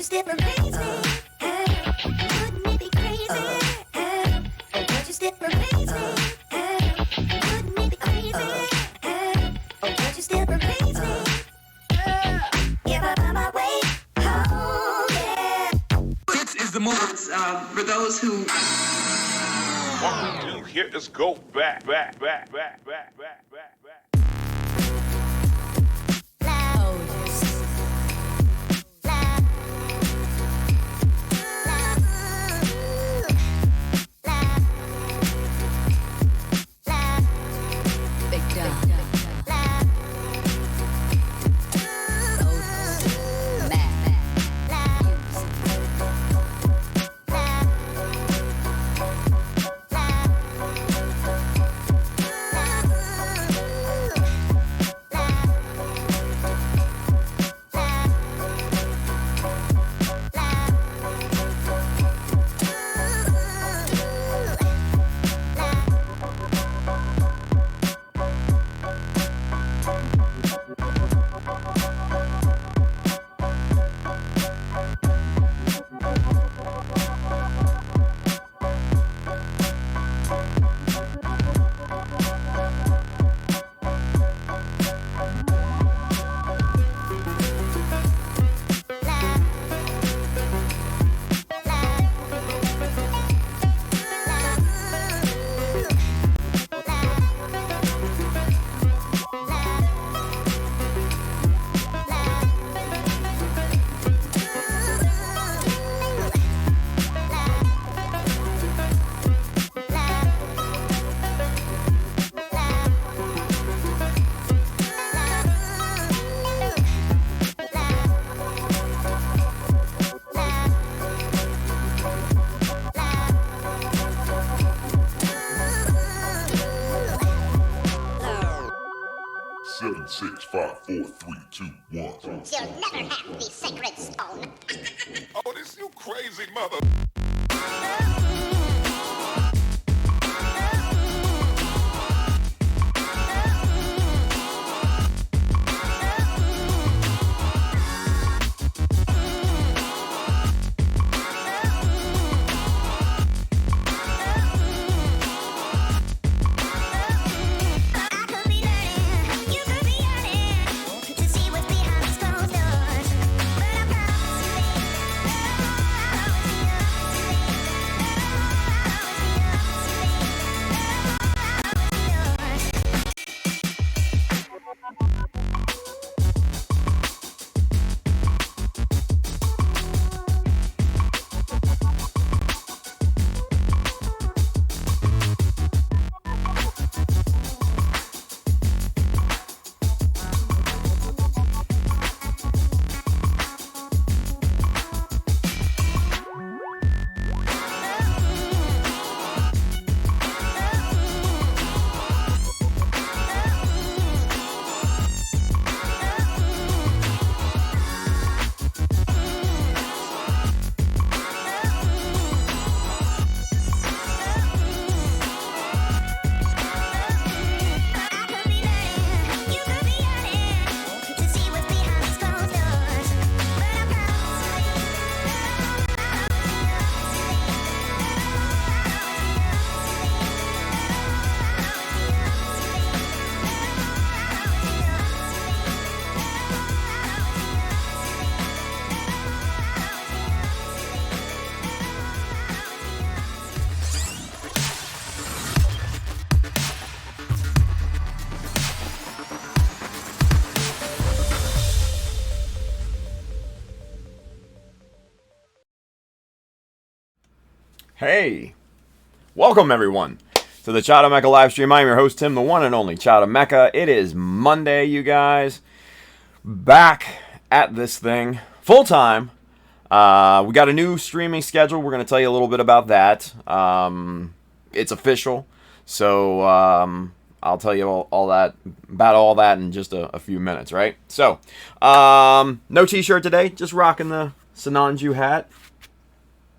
you still amaze me? Wouldn't it be crazy? Oh, would you still amaze me? Wouldn't it be crazy? Oh, would you still amaze me? If I find my way home, yeah. This is the move for those who. What we do here is go back. Seven, 6, 5, 4, 3, 2, 1. You'll never have the sacred stone. Oh, this you crazy mother. Hey, welcome everyone to the Chata Mecha live stream. I'm your host Tim, the one and only Chata Mecha. It is Monday, you guys. Back at this thing full time. We got a new streaming schedule. We're going to tell you a little bit about that. It's official, so I'll tell you all that about all that in just a few minutes, right? So, no t-shirt today. Just rocking the Sinanju hat.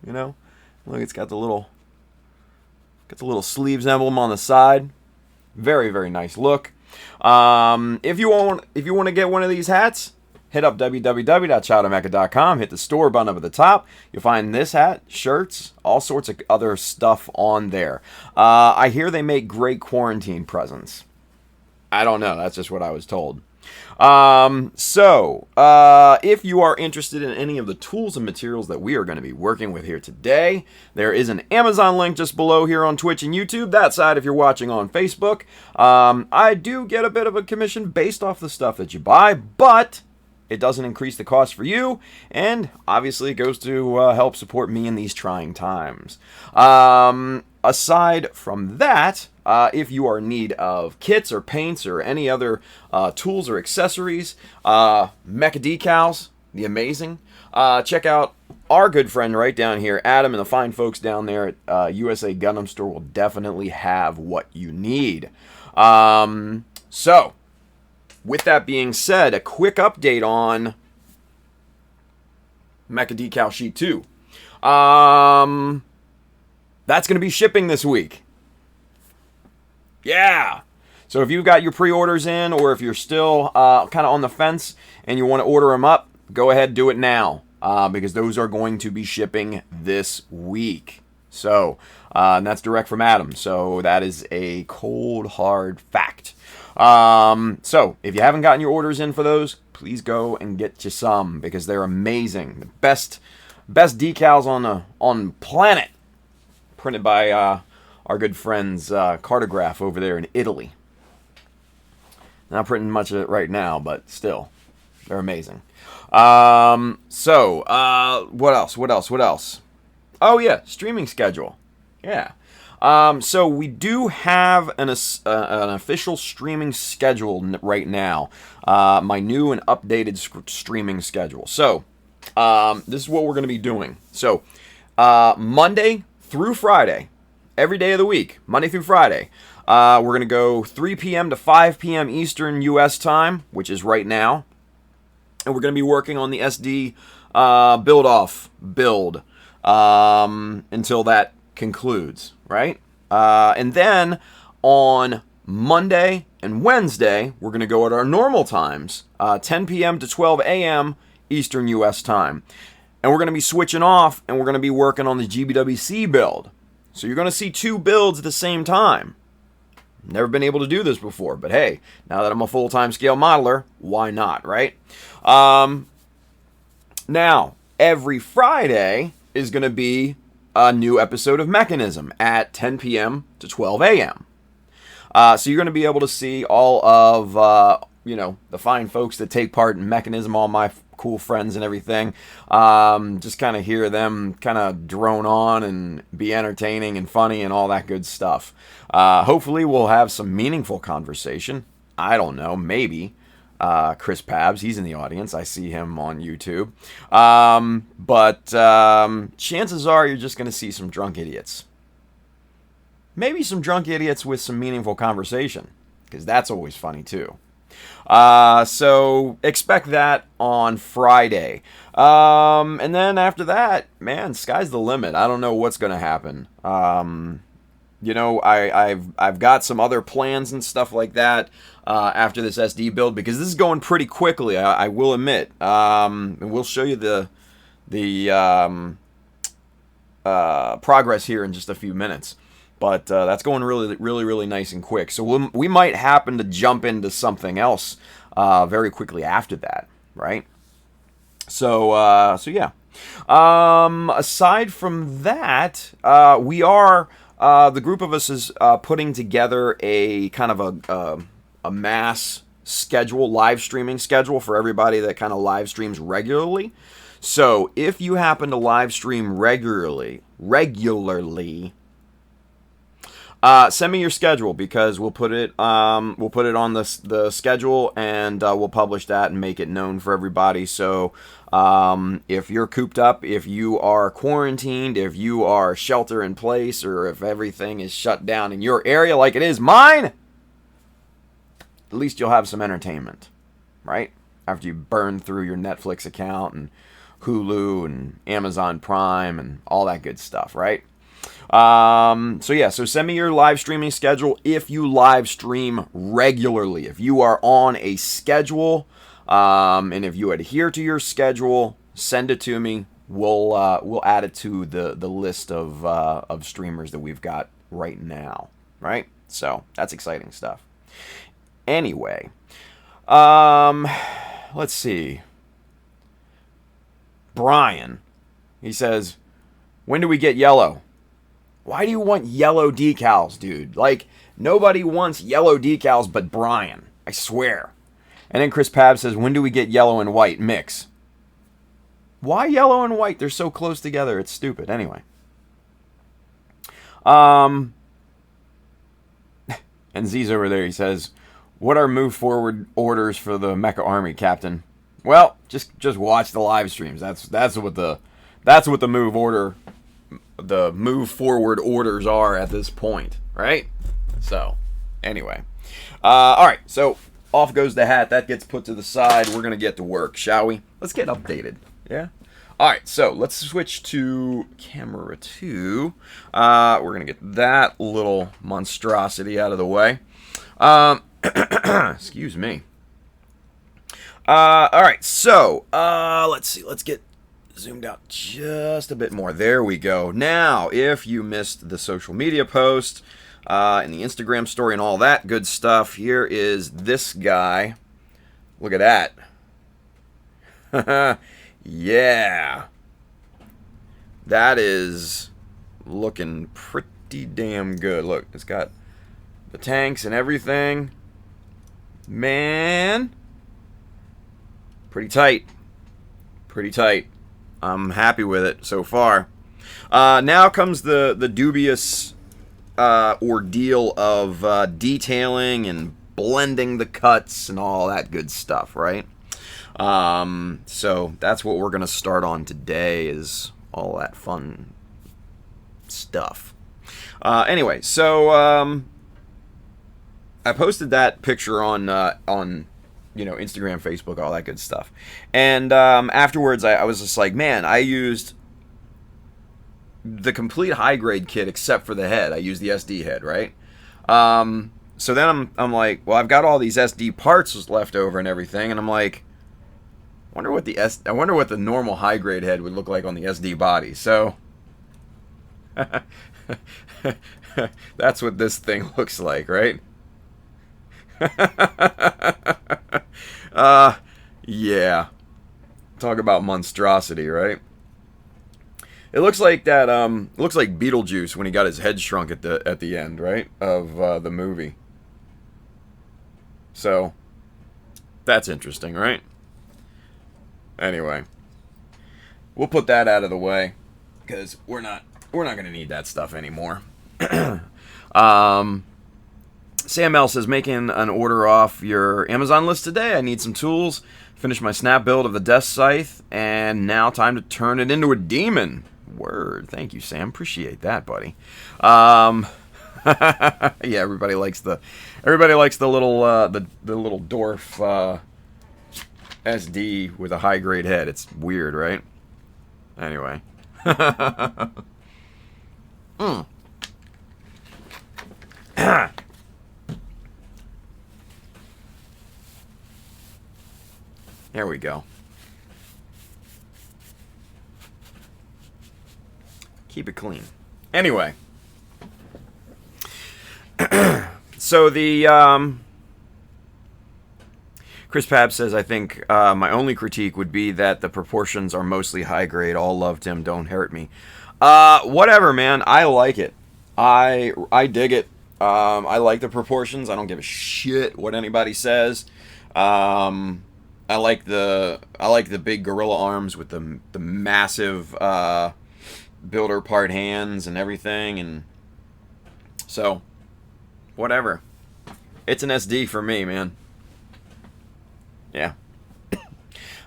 You know. Look, it's got the little sleeves emblem on the side. Very, very nice look. If you want to get one of these hats, hit up www.chowdermecha.com, hit the store button up at the top. You'll find this hat, shirts, all sorts of other stuff on there. I hear they make great quarantine presents. I don't know. That's just what I was told. If you are interested in any of the tools and materials that we are going to be working with here today, there is an Amazon link just below here on Twitch and YouTube. That side, if you're watching on Facebook, I do get a bit of a commission based off the stuff that you buy, but it doesn't increase the cost for you, and obviously it goes to help support me in these trying times. Aside from that, if you are in need of kits or paints or any other tools or accessories, Mecha Decals, the amazing, check out our good friend right down here, Adam, and the fine folks down there at USA Gundam Store will definitely have what you need. So, with that being said, a quick update on Mecha Decal Sheet 2. That's going to be shipping this week. Yeah. So if you've got your pre-orders in, or if you're still kind of on the fence and you want to order them up, go ahead and do it now, because those are going to be shipping this week. So, and that's direct from Adam. So that is a cold, hard fact. So if you haven't gotten your orders in for those, please go and get you some, because they're amazing. The best decals on planet. Printed by our good friends Cartograph over there in Italy. Not printing much of it right now, but still, they're amazing. What else? Oh yeah, streaming schedule. Yeah. So we do have an official streaming schedule right now. My new and updated streaming schedule. So this is what we're going to be doing. So Monday through Friday, every day of the week, Monday through Friday, we're going to go 3 p.m. to 5 p.m. Eastern U.S. time, which is right now. And we're going to be working on the SD Buildoff build until that concludes, right? And then on Monday and Wednesday, we're going to go at our normal times, 10 p.m. to 12 a.m. Eastern U.S. time. And we're going to be switching off, and we're going to be working on the GBWC build. So you're going to see two builds at the same time. Never been able to do this before, but hey, now that I'm a full-time scale modeler, why not, right? Now, every Friday is going to be a new episode of Mechanism at 10 p.m. to 12 a.m. So you're going to be able to see all of, the fine folks that take part in Mechanism, all my cool friends and everything. Just kind of hear them kind of drone on and be entertaining and funny and all that good stuff. Hopefully we'll have some meaningful conversation. I don't know, maybe. Chris Pabs, he's in the audience. I see him on YouTube. But chances are you're just going to see some drunk idiots. Maybe some drunk idiots with some meaningful conversation, because that's always funny too. So expect that on Friday. And then after that, man, sky's the limit. I don't know what's going to happen. I've got some other plans and stuff like that after this SD build, because this is going pretty quickly, I will admit. And we'll show you the progress here in just a few minutes. But that's going really, really, really nice and quick. So we might happen to jump into something else very quickly after that, right? So yeah. Aside from that, we are the group of us is putting together a kind of a mass schedule, live streaming schedule for everybody that kind of live streams regularly. So if you happen to live stream regularly. Send me your schedule, because we'll put it on the schedule, and we'll publish that and make it known for everybody. So if you're cooped up, if you are quarantined, if you are shelter in place, or if everything is shut down in your area like it is mine, at least you'll have some entertainment, right? After you burn through your Netflix account and Hulu and Amazon Prime and all that good stuff, right? So send me your live streaming schedule if you live stream regularly. If you are on a schedule, And if you adhere to your schedule, send it to me. We'll add it to the list of streamers that we've got right now, right? So that's exciting stuff. Anyway, let's see. Brian, he says, when do we get yellow? Why do you want yellow decals, dude? Like, nobody wants yellow decals but Brian. I swear. And then Chris Pab says, when do we get yellow and white mix? Why yellow and white? They're so close together. It's stupid. Anyway. And Z's over there. He says, what are move forward orders for the Mecha Army, Captain? Well, just watch the live streams. That's what the move forward orders are at this point, right? So, anyway. All right. So off goes the hat. That gets put to the side. We're gonna get to work, shall we? Let's get updated. Yeah. All right. So let's switch to camera 2. We're gonna get that little monstrosity out of the way. Excuse me. All right, so let's see. Let's get zoomed out just a bit more. There we go. Now, if you missed the social media post and the Instagram story and all that good stuff, here is this guy. Look at that. Yeah. That is looking pretty damn good. Look, it's got the tanks and everything. Man. Pretty tight. Pretty tight. I'm happy with it so far. Now comes the dubious ordeal of detailing and blending the cuts and all that good stuff, right? So that's what we're going to start on today, is all that fun stuff. Anyway, so I posted that picture on Instagram, Facebook, all that good stuff. And afterwards, I was just like, man, I used the complete high grade kit except for the head. I used the SD head, right? So then I'm like, well, I've got all these SD parts left over and everything, and I'm like, I wonder what the normal high grade head would look like on the SD body. So that's what this thing looks like, right? Yeah. Talk about monstrosity, right? It looks like that. Looks like Beetlejuice when he got his head shrunk at the end, right, of the movie. So that's interesting, right? Anyway, we'll put that out of the way because we're not gonna need that stuff anymore. Sam L says, making an order off your Amazon list today. I need some tools. Finish my snap build of the desk scythe, and now time to turn it into a demon. Word. Thank you, Sam. Appreciate that, buddy. Yeah, everybody likes the little little dwarf SD with a high grade head. It's weird, right? Anyway. There we go. Keep it clean. Anyway. So the Chris Pab says, I think my only critique would be that the proportions are mostly high grade. All love, Tim. Don't hurt me. Whatever, man. I like it. I dig it. I like the proportions. I don't give a shit what anybody says. I like the big gorilla arms with the massive builder part hands and everything, and so whatever. It's an SD for me, man. Yeah.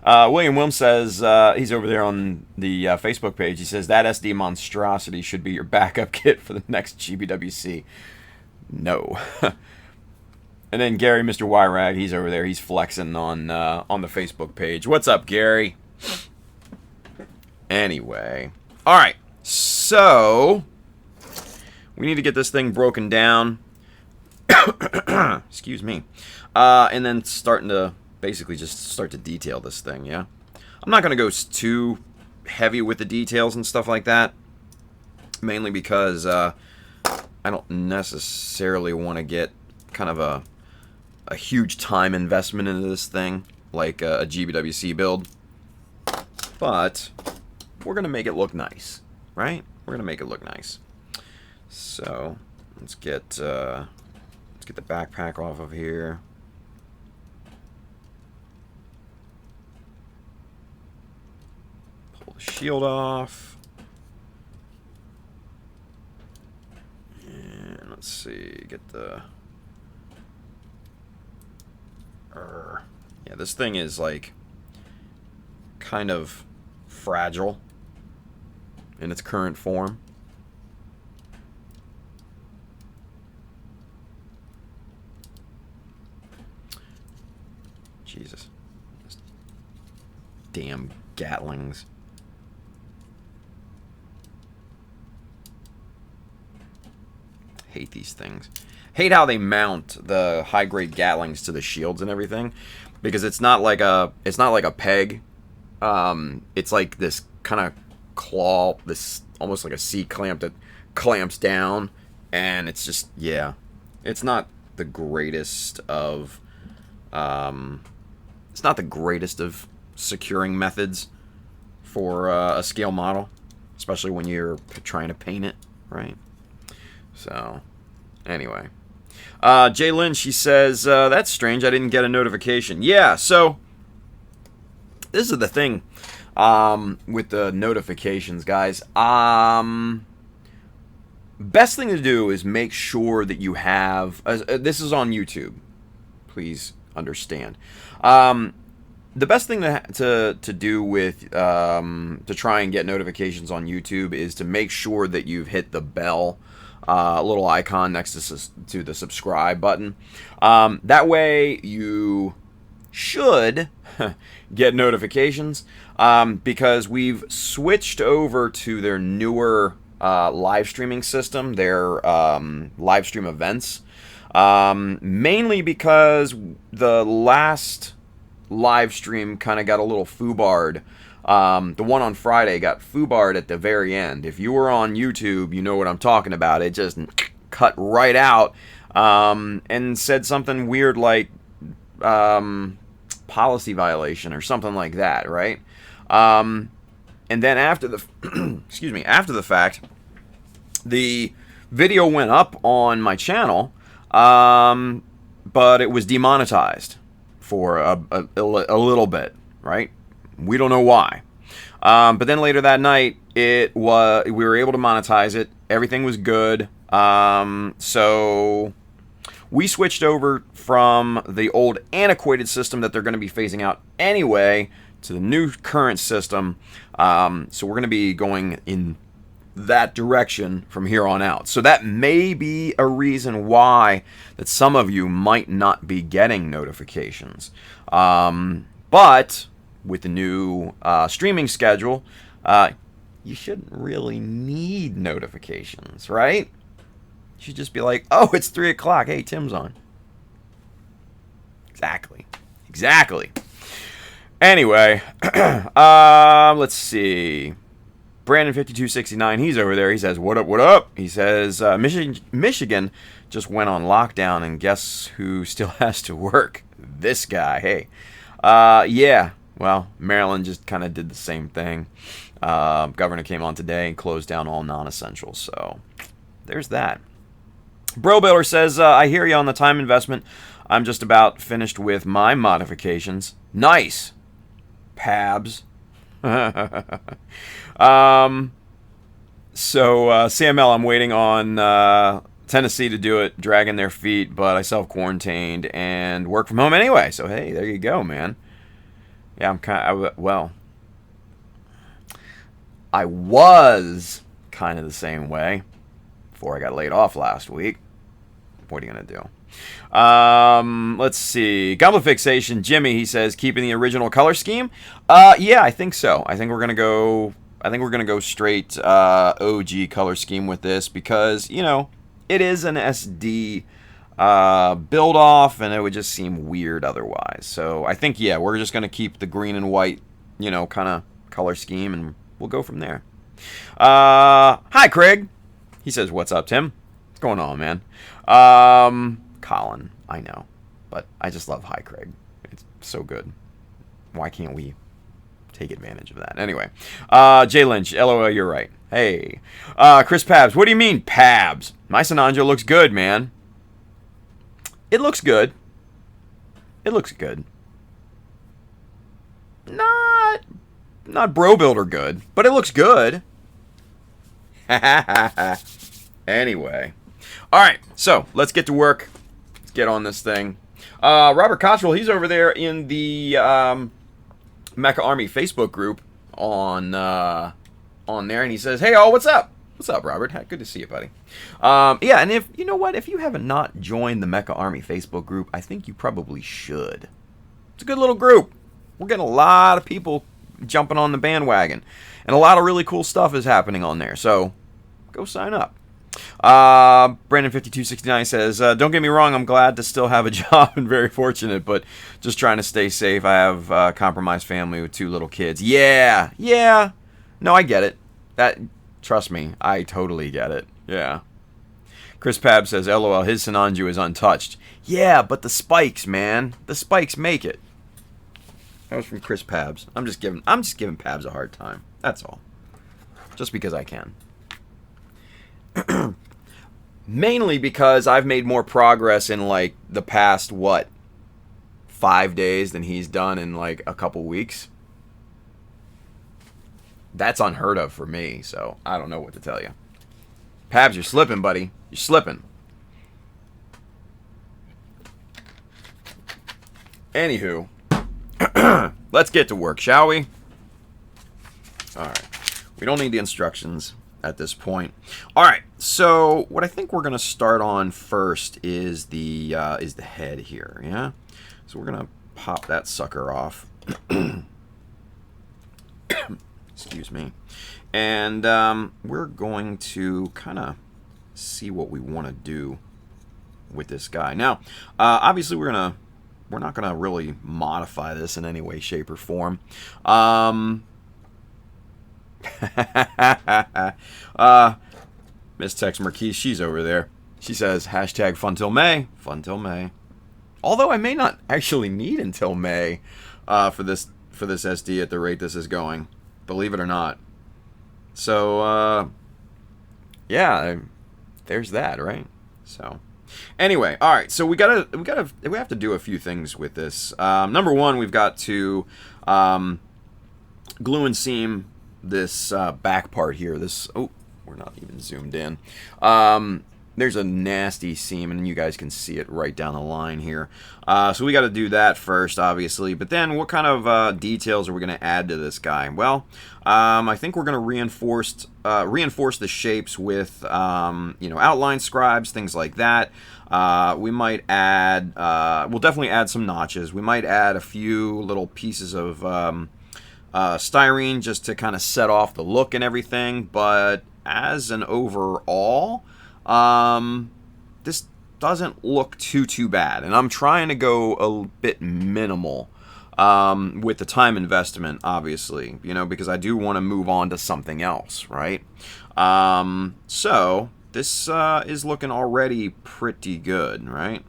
William Wilm says, he's over there on the Facebook page. He says that SD monstrosity should be your backup kit for the next GBWC. No. And then Gary, Mr. Wyrag, he's over there. He's flexing on the Facebook page. What's up, Gary? Anyway. All right. So, we need to get this thing broken down. Excuse me. And then starting to basically just start to detail this thing, yeah? I'm not going to go too heavy with the details and stuff like that, mainly because I don't necessarily want to get kind of a huge time investment into this thing, like a GBWC build. But we're going to make it look nice, right? We're going to make it look nice. So let's get the backpack off of here. Pull the shield off. And let's see, get the... Yeah, this thing is like kind of fragile in its current form. Jesus. Those damn Gatlings. Hate these things. Hate how they mount the high-grade Gatlings to the shields and everything, because it's not like a peg. It's like this kind of claw, this almost like a C-clamp that clamps down, and it's just, yeah, it's not the greatest of securing methods for a scale model, especially when you're trying to paint it, right? So, anyway. Jay Lynn, she says, that's strange, I didn't get a notification. Yeah, so, this is the thing with the notifications, guys. Best thing to do is make sure that you have, this is on YouTube, please understand. The best thing to do with, to try and get notifications on YouTube is to make sure that you've hit the bell, little icon next to the subscribe button. That way you should get notifications, because we've switched over to their newer live streaming system, their live stream events, mainly because the last live stream kind of got a little foobarred. The one on Friday got foobarred at the very end. If you were on YouTube, you know what I'm talking about. It just cut right out, and said something weird like policy violation or something like that, right? And then after the after the fact, the video went up on my channel, but it was demonetized for a little bit, right? We don't know why. But then later that night, we were able to monetize it. Everything was good. So we switched over from the old antiquated system that they're going to be phasing out anyway to the new current system. So we're going to be going in that direction from here on out. So that may be a reason why that some of you might not be getting notifications. But with the new streaming schedule, you shouldn't really need notifications, right? You should just be like, oh, it's 3 o'clock. Hey, Tim's on. Exactly. Anyway, let's see. Brandon5269, he's over there. He says, what up? He says, Michigan just went on lockdown, and guess who still has to work? This guy. Hey. Yeah. Well, Maryland just kind of did the same thing. Governor came on today and closed down all non-essentials. So, there's that. Bro Builder says, I hear you on the time investment. I'm just about finished with my modifications. Nice. Pabs. Sam L, I'm waiting on Tennessee to do it, dragging their feet, but I self-quarantined and work from home anyway. So, hey, there you go, man. Yeah, I was kind of the same way before I got laid off last week. What are you going to do? Let's see. Goblet Fixation, Jimmy, he says, keeping the original color scheme. Yeah, I think so. I think we're going to go straight OG color scheme with this because, you know, it is an SD Buildoff, and it would just seem weird otherwise. So I think, yeah, we're just going to keep the green and white, you know, kind of color scheme, and we'll go from there. Hi, Craig. He says, what's up, Tim? What's going on, man? Colin, I know. But I just love Hi, Craig. It's so good. Why can't we take advantage of that? Anyway, Jay Lynch, LOL, you're right. Hey. Chris Pabs, what do you mean, Pabs? My Sinanjo looks good, man. It looks good. It looks good. Not bro builder good, but it looks good. Anyway. Alright, so let's get to work. Let's get on this thing. Robert Cottrell, he's over there in the Mecha Army Facebook group on there, and he says, hey, all, what's up? What's up, Robert? Good to see you, buddy. Yeah, and if you know what, if you haven't not joined the Mecha Army Facebook group, I think you probably should. It's a good little group. We're getting a lot of people jumping on the bandwagon, and a lot of really cool stuff is happening on there. So go sign up. Brandon5269 says, don't get me wrong, I'm glad to still have a job and very fortunate, but just trying to stay safe. I have a compromised family with 2 little kids. Yeah. No, I get it. Trust me, I totally get it. Yeah. Chris Pab says, LOL, his Sinanju is untouched. Yeah, but the spikes, man. The spikes make it. That was from Chris Pabs. I'm just giving Pabs a hard time. That's all. Just because I can. Mainly because I've made more progress in like the past 5 days than he's done in like a couple weeks. That's unheard of for me, so I don't know what to tell you. Pabs, you're slipping, buddy. You're slipping. Anywho, let's get to work, shall we? Alright. We don't need the instructions at this point. Alright, so what I think we're going to start on first is the head here, yeah? So we're going to pop that sucker off. Excuse me. And we're going to kind of see what we want to do with this guy. Now, obviously we're not gonna really modify this in any way, shape, or form. Miss Tex Marquise, she's over there. She says, hashtag fun till May. Fun till May. Although I may not actually need until May for this SD at the rate this is going. Believe it or not. So, yeah, there's that, right? So, anyway, all right. So we have to do a few things with this. Number one, we've got to glue and seam this back part here. Oh, we're not even zoomed in. There's a nasty seam, and you guys can see it right down the line here. So we got to do that first, obviously. But then, what kind of details are we going to add to this guy? Well, I think we're going to reinforce the shapes with, outline scribes, things like that. We might add, we'll definitely add some notches. We might add a few little pieces of styrene just to kind of set off the look and everything. But as an overall, this doesn't look too bad, and I'm trying to go a bit minimal with the time investment, obviously, because I do want to move on to something else, right? So this is looking already pretty good, right?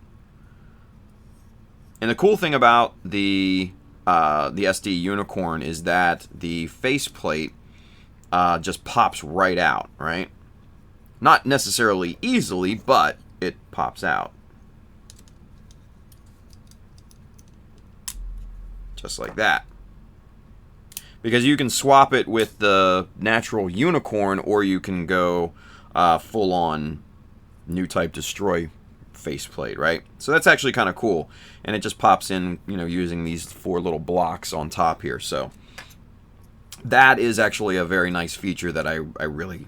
And the cool thing about the SD Unicorn is that the faceplate just pops right out, right? Not necessarily easily, but it pops out. Just like that. Because you can swap it with the natural Unicorn, or you can go full-on new type destroy faceplate, right? So that's actually kind of cool. And it just pops in, using these 4 little blocks on top here. So that is actually a very nice feature that I really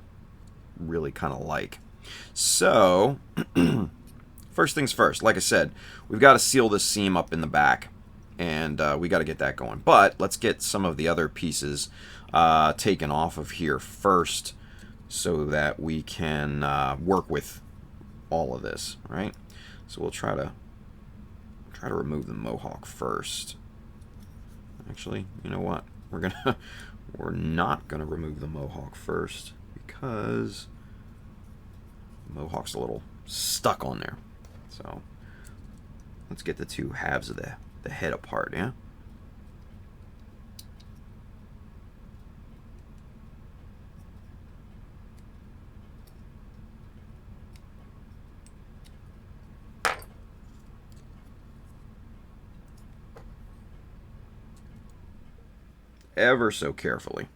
kind of like. So first things first, like I said, we've got to seal this seam up in the back, and we got to get that going. But let's get some of the other pieces taken off of here first, so that we can work with all of this, right? So we'll try to remove the mohawk first. Actually, you know what? We're not gonna remove the mohawk first because the mohawk's a little stuck on there. So let's get the two halves of the head apart, yeah? Ever so carefully.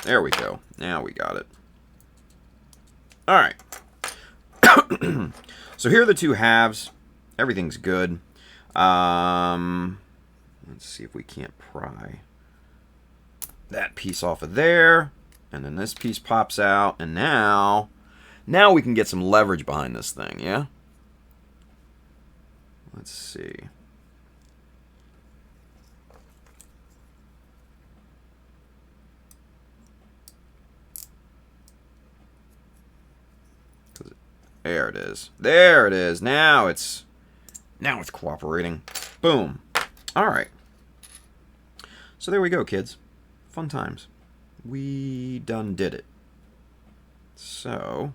There we go. Now we got it. All right. So here are the two halves. Everything's good. Let's see if we can't pry that piece off of there. And then this piece pops out. And now we can get some leverage behind this thing, yeah? Let's see. There it is. There it is. Now it's cooperating. Boom. All right. So there we go, kids. Fun times. We done did it. So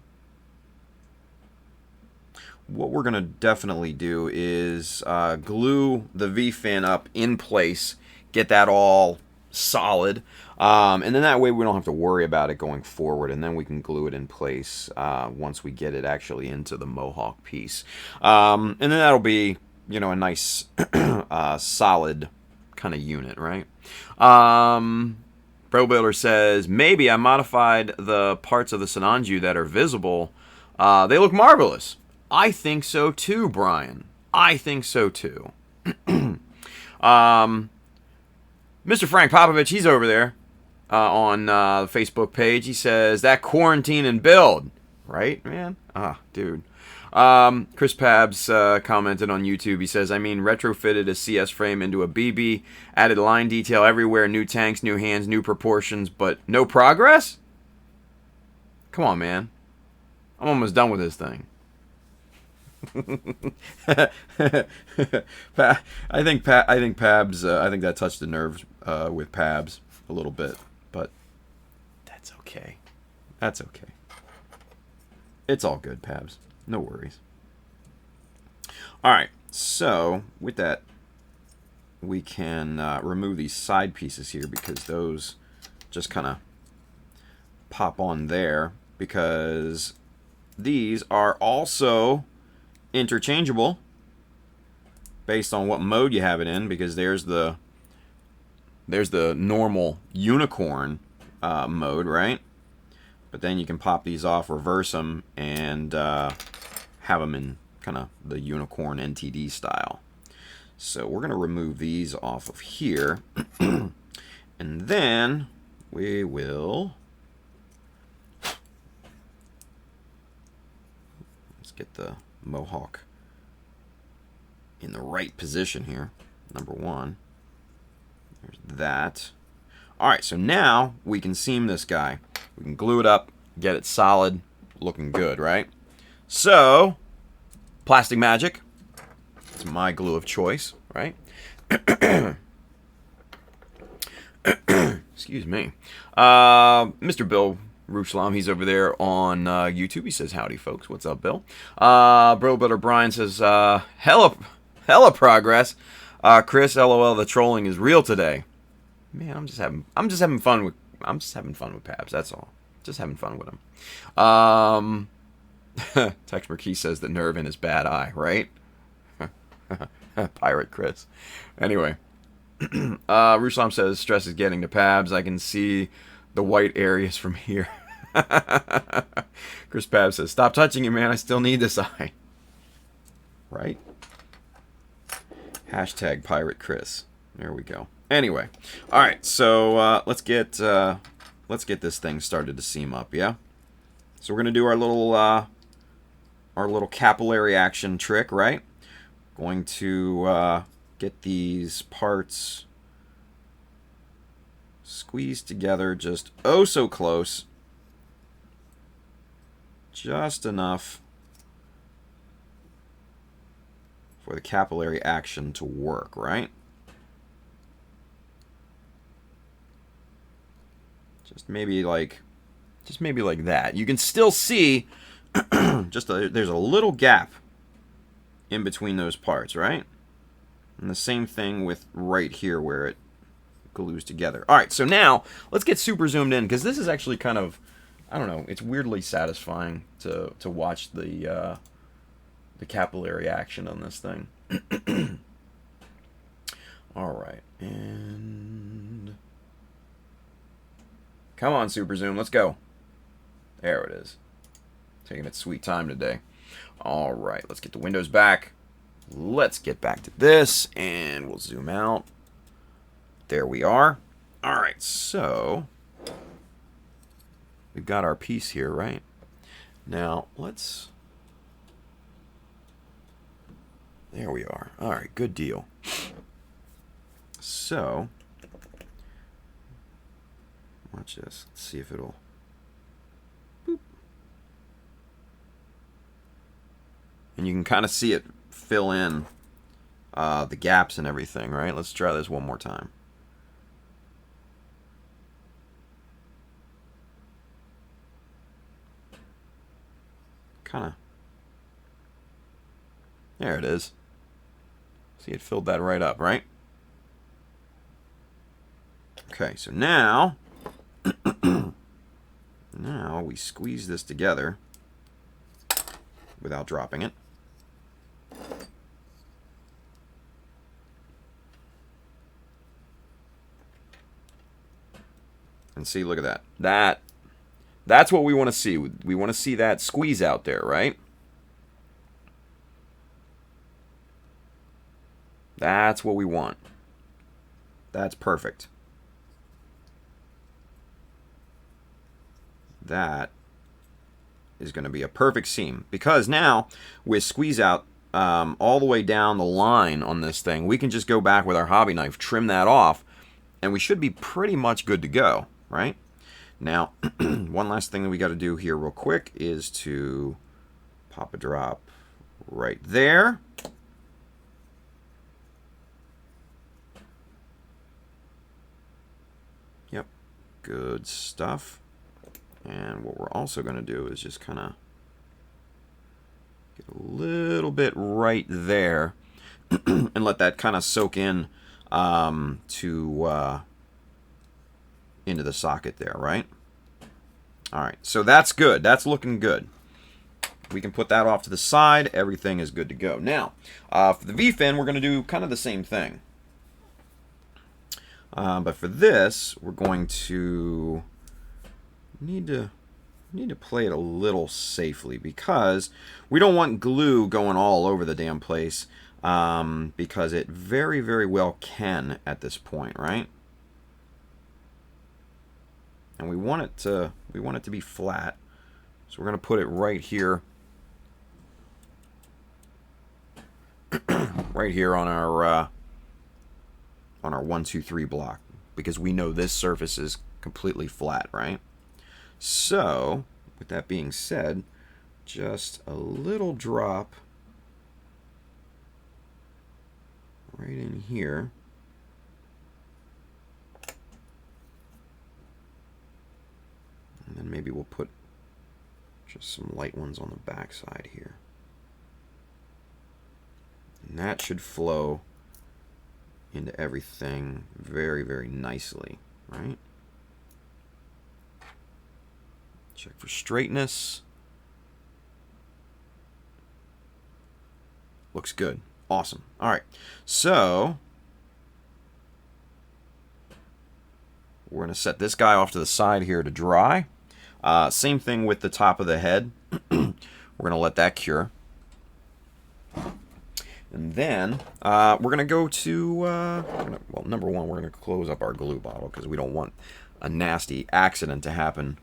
what we're gonna definitely do is glue the V-fin up in place, get that all solid, and then that way we don't have to worry about it going forward, and then we can glue it in place once we get it actually into the mohawk piece, and then that'll be, you know, a nice solid kind of unit, right? Pro Builder says, maybe I modified the parts of the Sinanju that are visible. They look marvelous. I think so too, Brian. I think so too. Mr. Frank Popovich, he's over there on the Facebook page. He says, that quarantine and build. Right, man? Ah, dude. Chris Pabs commented on YouTube. He says, I mean, retrofitted a CS frame into a BB, added line detail everywhere, new tanks, new hands, new proportions, but no progress? Come on, man. I'm almost done with this thing. I think Pabs. I think that touched the nerves with Pabs a little bit, but that's okay. That's okay. It's all good, Pabs. No worries. All right. So with that, we can remove these side pieces here because those just kind of pop on there because these are also interchangeable based on what mode you have it in, because there's the normal unicorn mode, right? But then you can pop these off, reverse them, and have them in kind of the unicorn NTD style. So we're going to remove these off of here, and then we will, let's get the mohawk in the right position here. Number one. There's that. Alright, so now we can seam this guy. We can glue it up, get it solid, looking good, right? So, Plastic Magic. It's my glue of choice, right? Excuse me. Mr. Bill Ruslam, he's over there on YouTube. He says, howdy, folks. What's up, Bill? Bro Builder Brian says, hella progress. Chris, LOL, the trolling is real today. Man, I'm just having fun with Pabs, that's all. Just having fun with him. Tex McKee says the nerve in his bad eye, right? Pirate Chris. Anyway. Ruslam says, stress is getting to Pabs. I can see the white areas from here. Chris Pabs says, stop touching it, man. I still need this eye. Right? Hashtag Pirate Chris. There we go. Anyway. Alright, so let's get this thing started to seam up, yeah? So we're going to do our little capillary action trick, right? Going to get these parts squeezed together just oh so close. Just enough for the capillary action to work, right? Just maybe like that. You can still see there's a little gap in between those parts, right? And the same thing with right here where it glues together. All right, so now let's get super zoomed in, because this is actually kind of, I don't know, it's weirdly satisfying to watch the capillary action on this thing. All right, and come on, super zoom, let's go. There it is. Taking its sweet time today. All right, let's get the windows back. Let's get back to this, and we'll zoom out. There we are. All right, so we've got our piece here, right? Now, let's... There we are. All right, good deal. So, watch this. Let's see if it'll... Boop. And you can kind of see it fill in the gaps and everything, right? Let's try this one more time. Kind of. There it is. See, it filled that right up, right? Okay, so now, now we squeeze this together without dropping it. And see, look at that. That's what we want to see. We want to see that squeeze out there, right? That's what we want. That's perfect. That is going to be a perfect seam, because now with squeeze out all the way down the line on this thing, we can just go back with our hobby knife, trim that off, and we should be pretty much good to go, right? Now, one last thing that we got to do here real quick is to pop a drop right there. Yep, good stuff. And what we're also going to do is just kind of get a little bit right there and let that kind of soak in into the socket there, right? All right, so that's good. That's looking good. We can put that off to the side. Everything is good to go. Now, for the V-fin, we're going to do kind of the same thing. But for this, we're going to need to play it a little safely, because we don't want glue going all over the damn place, because it very, very well can at this point, right? And we want it to be flat, so we're going to put it right here, right here on our 1, 2, 3 block, because we know this surface is completely flat, right? So, with that being said, just a little drop right in here. And then maybe we'll put just some light ones on the back side here. And that should flow into everything very, very nicely, right? Check for straightness. Looks good. Awesome. All right. So we're going to set this guy off to the side here to dry. Same thing with the top of the head. We're going to let that cure. And then we're going to go to, well, number one, we're going to close up our glue bottle, because we don't want a nasty accident to happen.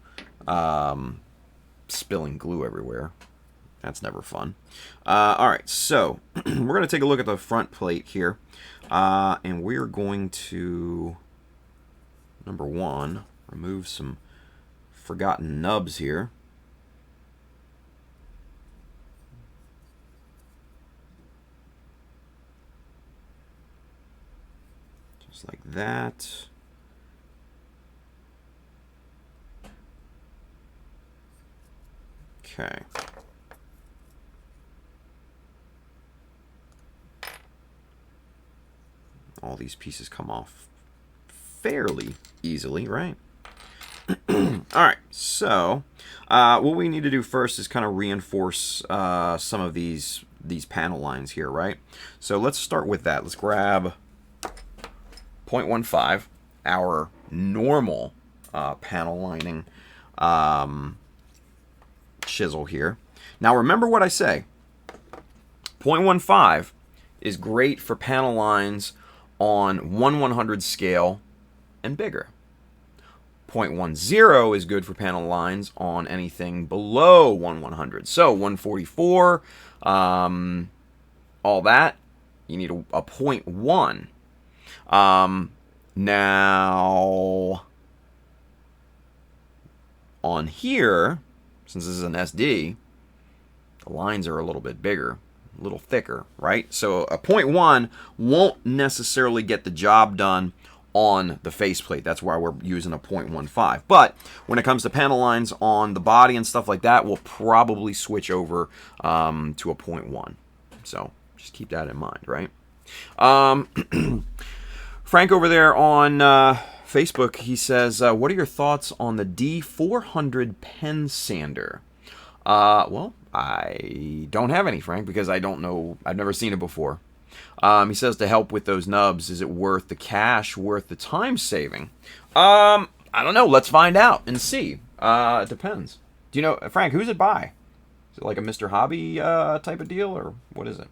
Spilling glue everywhere. That's never fun. Alright, so we're going to take a look at the front plate here. And we're going to, number one, remove some forgotten nubs here. Just like that. Okay. All these pieces come off fairly easily, right? Alright, so what we need to do first is kind of reinforce some of these panel lines here, right? So let's start with that. Let's grab 0.15, our normal panel lining chisel here. Now remember what I say. 0.15 is great for panel lines on 1/100 scale and bigger. 0.10 is good for panel lines on anything below 1/100. So 144, all that, you need a 0.1. Now, on here, since this is an SD, the lines are a little bit bigger, a little thicker, right? So a 0.1 won't necessarily get the job done on the faceplate. That's why we're using a 0.15. But when it comes to panel lines on the body and stuff like that, we'll probably switch over to a 0.1. So just keep that in mind, right? Frank over there on Facebook, he says, what are your thoughts on the D400 pen sander? Well, I don't have any, Frank, because I don't know. I've never seen it before. He says, to help with those nubs, is it worth the cash, worth the time saving? I don't know. Let's find out and see. It depends. Do you know, Frank, who's it by? Is it like a Mr. Hobby type of deal, or what is it?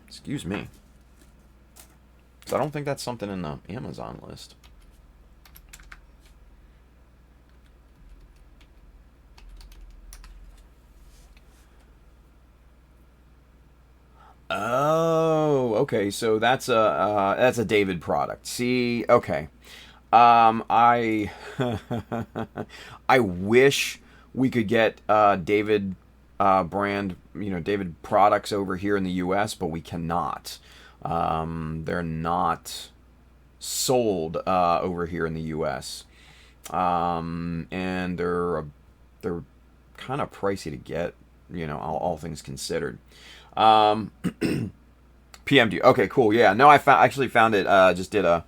Excuse me. So I don't think that's something in the Amazon list. Oh, okay. So that's a David product. See, okay. I I wish we could get David brand, David products over here in the U.S., but we cannot. They're not sold over here in the U.S. And they're kind of pricey to get, all things considered. PMD. Okay, cool. Yeah, no, I actually found it. Just did a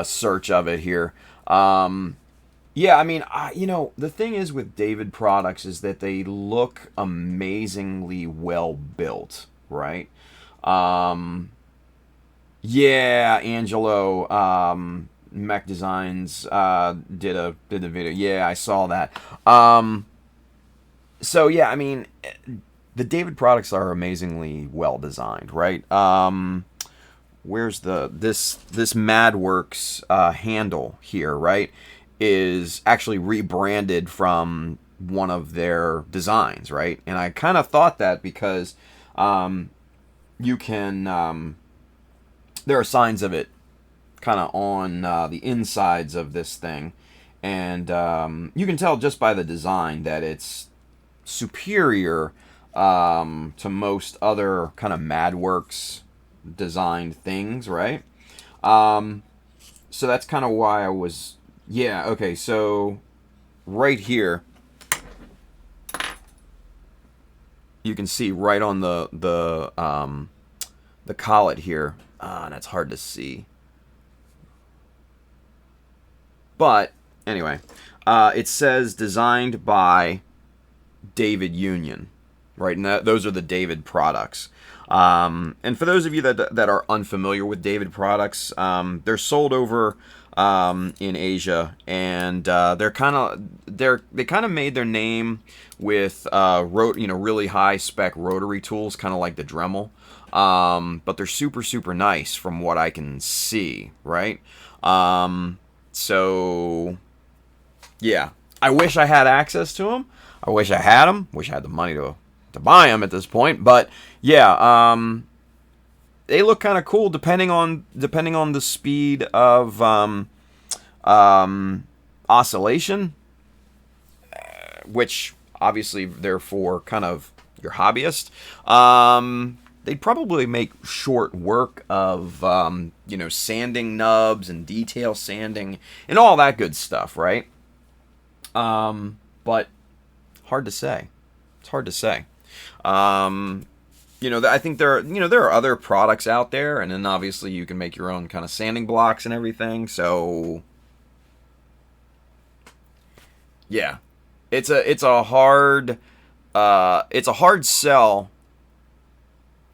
search of it here. Yeah, I mean, the thing is with David products is that they look amazingly well built, right? Yeah, Angelo, Mech Designs, did a video. Yeah, I saw that. So yeah, I mean, the David products are amazingly well designed, right? Where's this MadWorks handle here, right? Is actually rebranded from one of their designs, right? And I kind of thought that because you can there are signs of it kind of on the insides of this thing, and you can tell just by the design that it's superior to most other kind of MadWorks designed things, right? So that's kind of why I was, yeah, okay, so right here you can see right on the collet here, and it's hard to see, but anyway, it says designed by David Union, right? And those are the David products. And for those of you that are unfamiliar with David products, they're sold over in Asia, and they kind of made their name with really high spec rotary tools, kind of like the Dremel. But they're super nice from what I can see, right? So yeah, I wish I had access to them. I wish I had them. Wish I had the money to buy them at this point. But yeah, they look kind of cool depending on the speed of oscillation, which obviously they're for kind of your hobbyist. they'd probably make short work of, you know, sanding nubs and detail sanding and all that good stuff, right? But hard to say. It's hard to say. You know, I think there are other products out there, and then obviously you can make your own kind of sanding blocks and everything. So, yeah, it's a hard sell,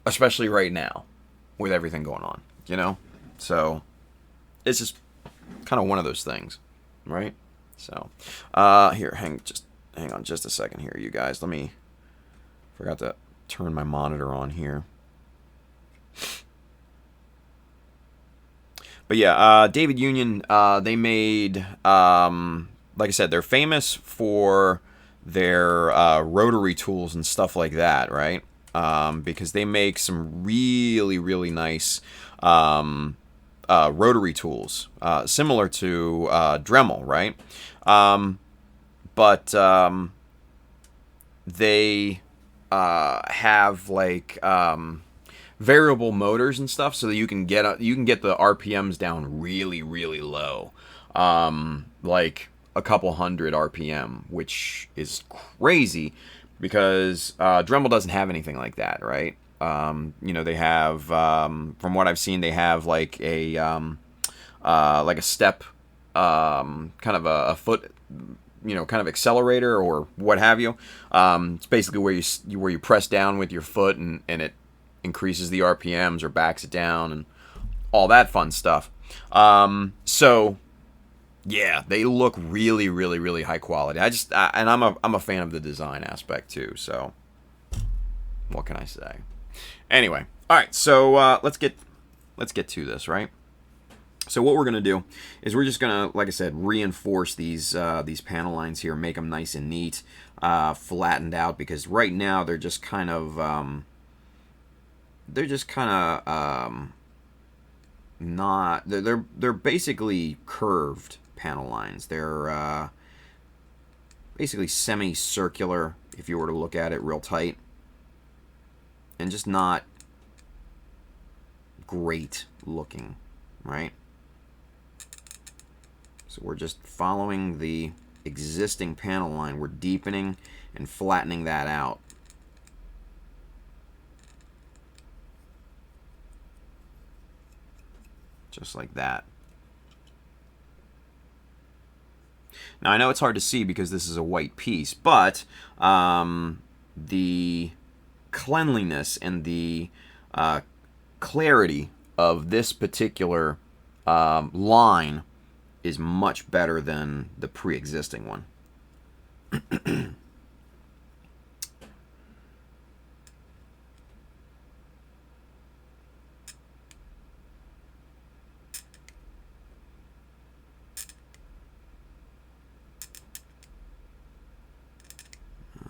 especially right now with everything going on. You know, so it's just kind of one of those things, right? So, here, hang on just a second here, you guys. Forgot to turn my monitor on here. But yeah, David Union, they made, like I said, they're famous for their rotary tools and stuff like that, right? Because they make some really, really nice rotary tools, similar to Dremel, right? But they have like variable motors and stuff, so that you can get the RPMs down really, really low, like a couple hundred RPM, which is crazy because Dremel doesn't have anything like that, right? You know, they have, from what I've seen, they have like a step, kind of a foot, you know, kind of accelerator or what have you. It's basically where you press down with your foot and it increases the RPMs or backs it down and all that fun stuff. So yeah, they look really, really, really high quality. And I'm a fan of the design aspect too. So what can I say? Anyway, all right. So let's get to this, right? So what we're going to do is we're just going to, like I said, reinforce these panel lines here, make them nice and neat, flattened out, because right now they're just kind of not, they're basically curved panel lines. They're basically semicircular if you were to look at it real tight, and just not great looking, right? So we're just following the existing panel line. We're deepening and flattening that out. Just like that. Now I know it's hard to see because this is a white piece, but the cleanliness and the clarity of this particular line is much better than the pre-existing one.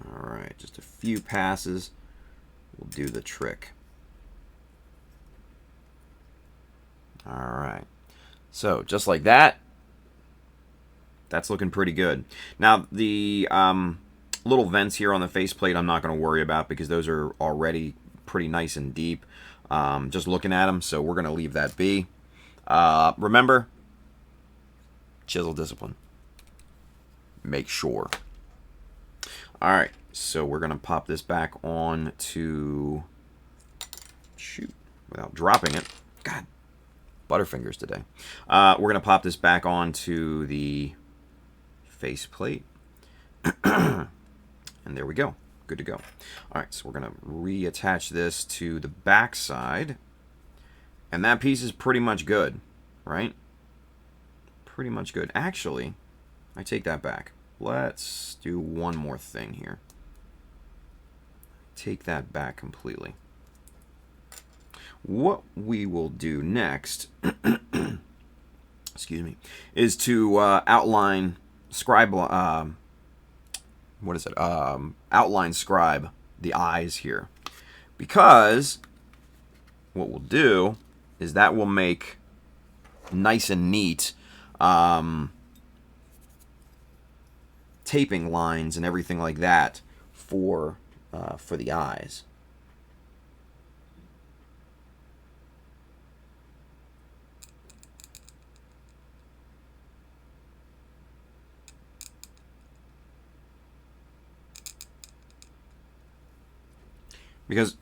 Alright, just a few passes will do the trick. Alright, so just like that, that's looking pretty good. Now the little vents here on the faceplate I'm not going to worry about because those are already pretty nice and deep, just looking at them, so we're going to leave that be. Remember, chisel discipline. Make sure. Alright, so we're going to pop this back on to, shoot, without dropping it. God, butterfingers today. We're going to pop this back onto the faceplate. And there we go. Good to go. Alright, so we're going to reattach this to the back side. And that piece is pretty much good, right? Pretty much good. Actually, I take that back. Let's do one more thing here. Take that back completely. What we will do next, excuse me, is to outline scribe. What is it? Outline scribe the eyes here, because what we'll do is that will make nice and neat taping lines and everything like that for the eyes. because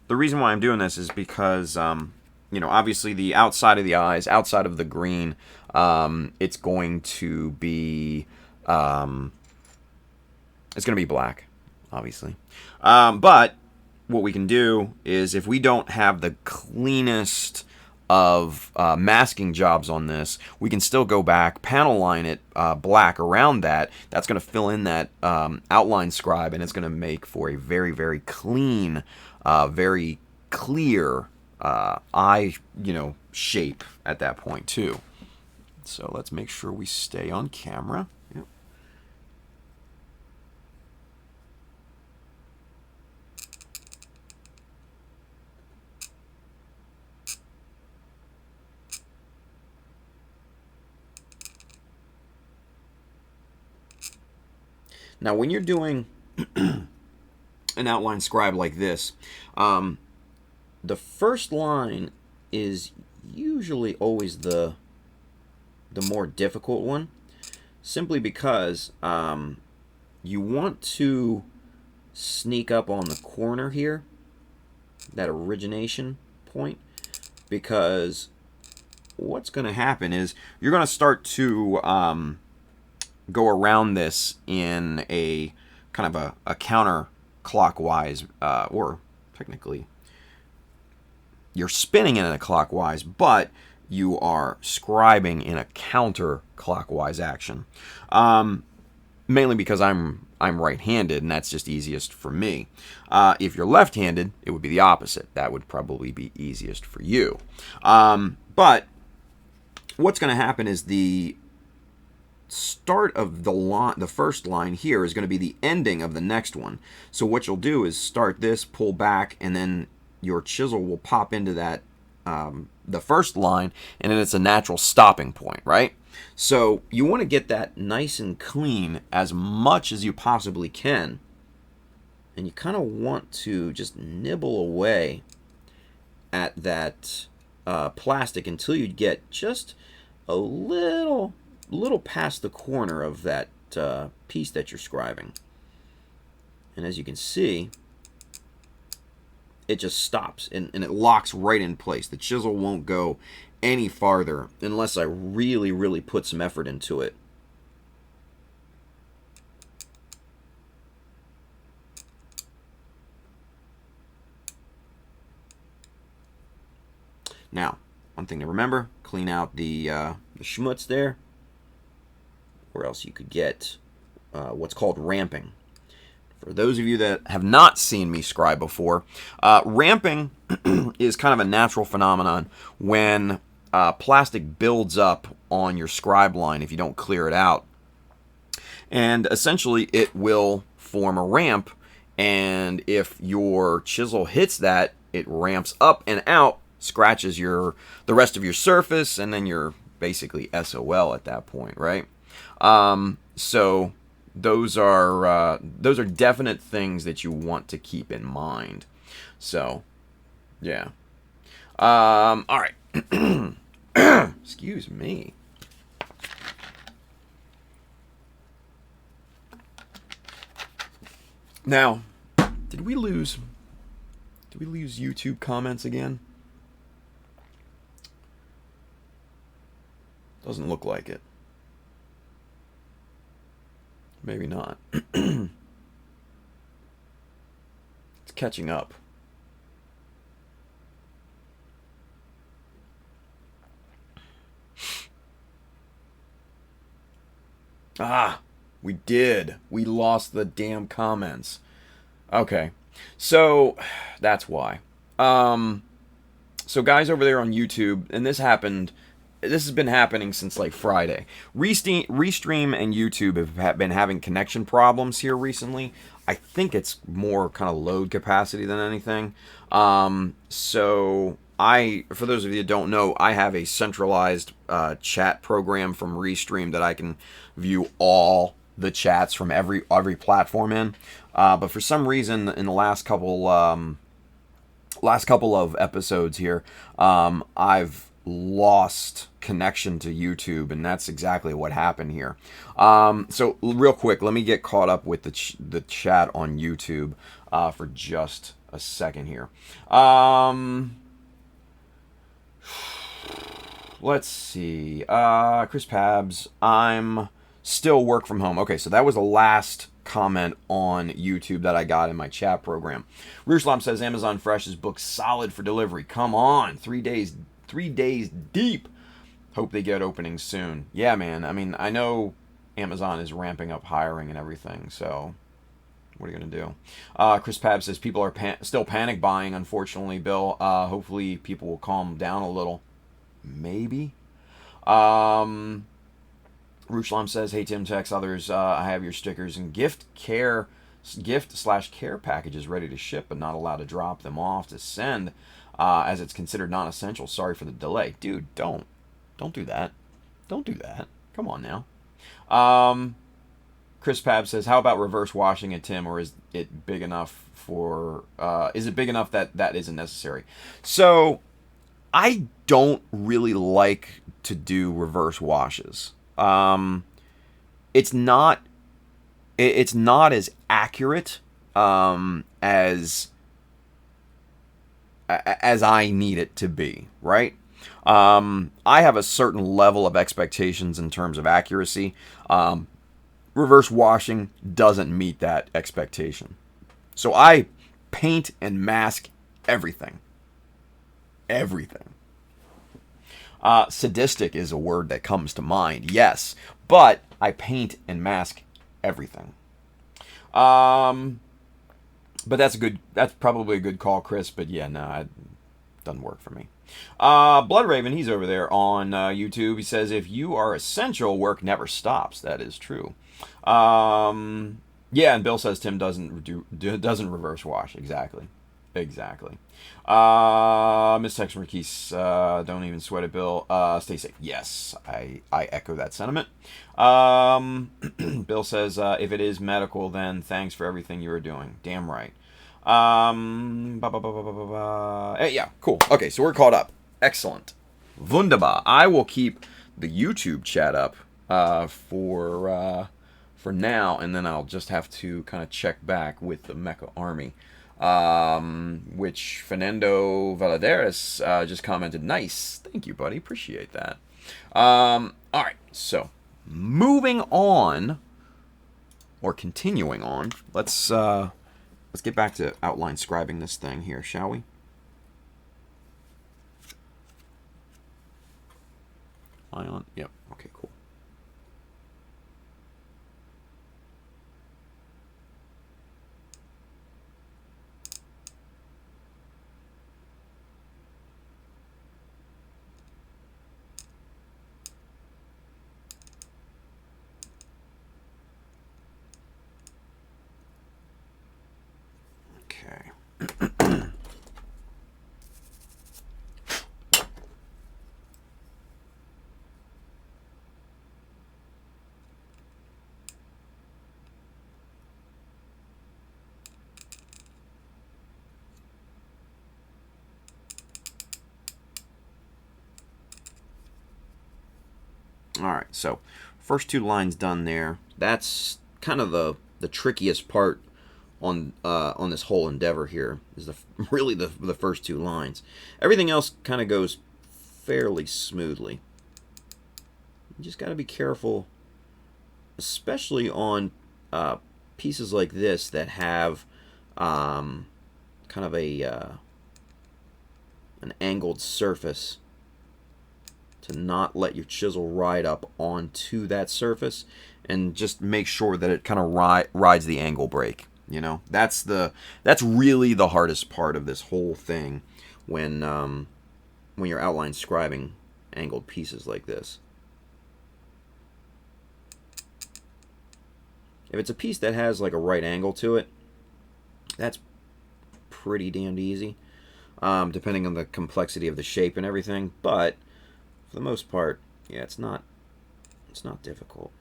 the reason why I'm doing this is because, you know, obviously the outside of the eyes, outside of the green, it's going to be, it's going to be black, obviously. But what we can do is, if we don't have the cleanest of masking jobs on this, we can still go back, panel line it black around that. That's going to fill in that outline scribe, and it's going to make for a very, very clean, very clear eye, you know, shape at that point too. So let's make sure we stay on camera. Yep. Now, when you're doing an outline scribe like this, the first line is usually always the more difficult one, simply because you want to sneak up on the corner here, that origination point, because what's going to happen is you're going to start to go around this in a kind of a counterclockwise, or technically you're spinning in a clockwise, but you are scribing in a counterclockwise action. Mainly because I'm right-handed, and that's just easiest for me. If you're left-handed, it would be the opposite. That would probably be easiest for you. But what's going to happen is the start of the first line here is going to be the ending of the next one. So what you'll do is start this, pull back, and then your chisel will pop into that the first line, and then it's a natural stopping point, right? So you want to get that nice and clean as much as you possibly can, and you kind of want to just nibble away at that plastic until you get just a little past the corner of that piece that you're scribing. And as you can see, it just stops and it locks right in place. The chisel won't go any farther unless I really, really put some effort into it. Now, one thing to remember, clean out the schmutz there, or else you could get what's called ramping. For those of you that have not seen me scribe before, ramping is kind of a natural phenomenon when plastic builds up on your scribe line if you don't clear it out. And essentially it will form a ramp, and if your chisel hits that, it ramps up and out, scratches the rest of your surface, and then you're basically SOL at that point, right? So those are definite things that you want to keep in mind. So, yeah. All right. Excuse me. Now, did we lose YouTube comments again? Doesn't look like it. Maybe not. It's catching up. Ah, we did. We lost the damn comments. Okay. So, that's why. So guys over there on YouTube, and this has been happening since like Friday. Restream and YouTube have been having connection problems here recently. I think it's more kind of load capacity than anything. So for those of you that don't know, I have a centralized chat program from Restream that I can view all the chats from every platform in. But for some reason, in the last couple of episodes here, I've lost connection to YouTube, and that's exactly what happened here. So real quick, let me get caught up with the chat on YouTube for just a second here. Let's see. Chris Pabs, I'm still work from home. Okay, so that was the last comment on YouTube that I got in my chat program. Ruslam says Amazon Fresh is booked solid for delivery. Come on, 3 days deep. Hope they get openings soon. Yeah, man. I mean, I know Amazon is ramping up hiring and everything, so what are you going to do? Chris Pabs says people are still panic buying, unfortunately, Bill. Hopefully people will calm down a little. Maybe. Rushlam says, hey, Tim, Tex, others, I have your stickers and gift/care packages ready to ship, but not allowed to drop them off to send, as it's considered non-essential. Sorry for the delay. Dude, don't do that. Don't do that. Come on now. Chris Pab says, how about reverse washing it, Tim, or is it big enough for, is it big enough that isn't necessary? So, I don't really like to do reverse washes. It's not as accurate as I need it to be, right? I have a certain level of expectations in terms of accuracy. Reverse washing doesn't meet that expectation. So I paint and mask everything. Everything. Sadistic is a word that comes to mind, yes, but I paint and mask everything. But that's probably a good call, Chris, but yeah, no, it doesn't work for me. Blood Raven, he's over there on YouTube. He says, if you are essential, work never stops. That is true. Yeah, and Bill says Tim doesn't reverse wash. Exactly. Miss Tex Marquise, don't even sweat it, Bill. Stay safe. Yes, I echo that sentiment. Bill says, if it is medical, then thanks for everything you are doing. Damn right. Yeah, cool. Okay, so we're caught up. Excellent. Wunderbar. I will keep the YouTube chat up for now, and then I'll just have to kind of check back with the Mecha Army. Which Fernando Valadares just commented, nice. Thank you, buddy. Appreciate that. All right, so moving on, or continuing on, let's get back to outline scribing this thing here, shall we? Ion, yep. Okay, cool. Okay. All right, so first two lines done there. That's kind of the trickiest part on this whole endeavor here, is really the first two lines. Everything else kind of goes fairly smoothly. You just got to be careful, especially on pieces like this that have kind of an angled surface, to not let your chisel ride up onto that surface, and just make sure that it kind of rides the angle break. You know, that's really the hardest part of this whole thing when you're outline scribing angled pieces like this. If it's a piece that has like a right angle to it, that's pretty damned easy, depending on the complexity of the shape and everything. But for the most part, yeah, it's not difficult.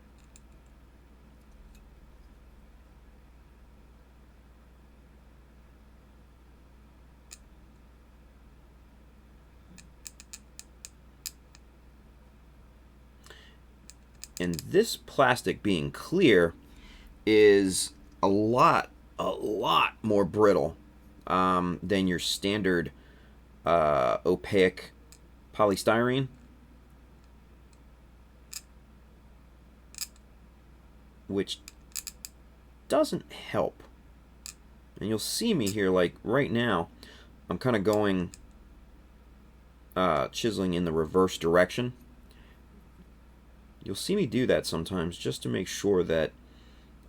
And this plastic being clear is a lot more brittle than your standard opaque polystyrene. Which doesn't help. And you'll see me here, like right now, I'm kind of going chiseling in the reverse direction. You'll see me do that sometimes just to make sure that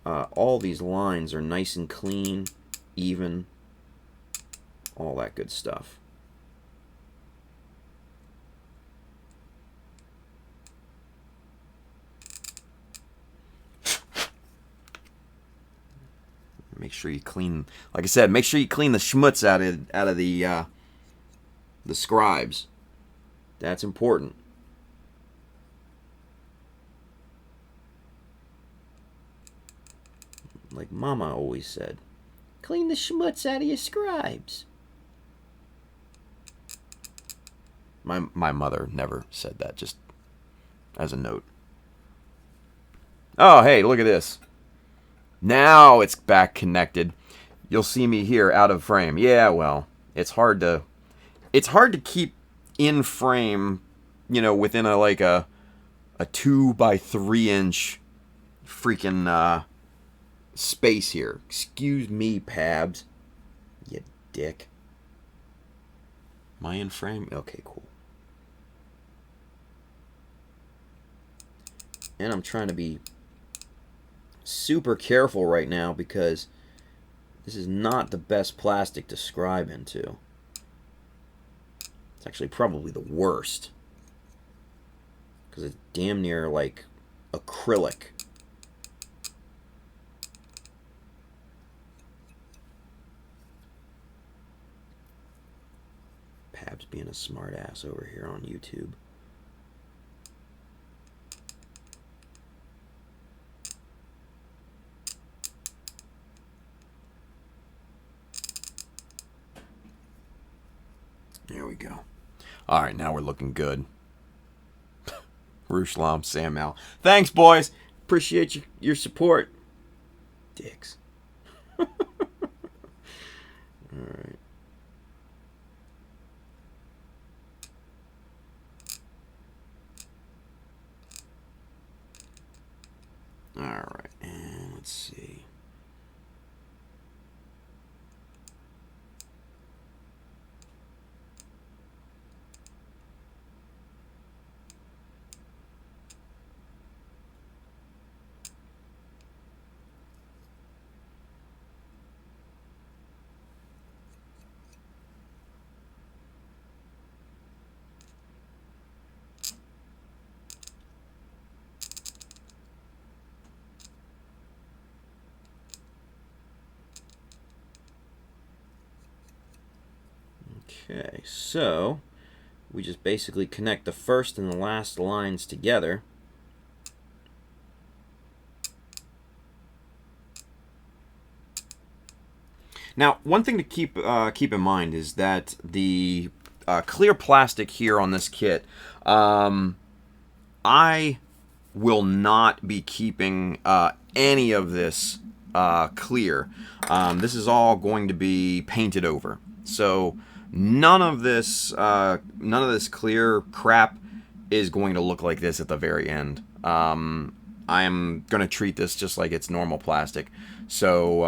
all these lines are nice and clean, even, all that good stuff. Make sure you clean, like I said, make sure you clean the schmutz out of the scribes. That's important. Like Mama always said, clean the schmutz out of your scribes. My mother never said that, just as a note. Oh, hey, look at this. Now it's back connected. You'll see me here out of frame. Yeah, well, it's hard to keep in frame, you know, within a 2 by 3 inch freaking space here. Excuse me, Pabs. You dick. Am I in frame? Okay, cool. And I'm trying to be super careful right now because this is not the best plastic to scribe into. It's actually probably the worst because it's damn near like acrylic. Pab's being a smart ass over here on YouTube. There we go. All right, now we're looking good. Ruslam, Sam Al. Thanks, boys. Appreciate your support. Dicks. All right. All right, and let's see. Okay, so we just basically connect the first and the last lines together. Now, one thing to keep in mind is that the clear plastic here on this kit, I will not be keeping any of this clear. This is all going to be painted over. So none of this clear crap is going to look like this at the very end. I am going to treat this just like it's normal plastic. So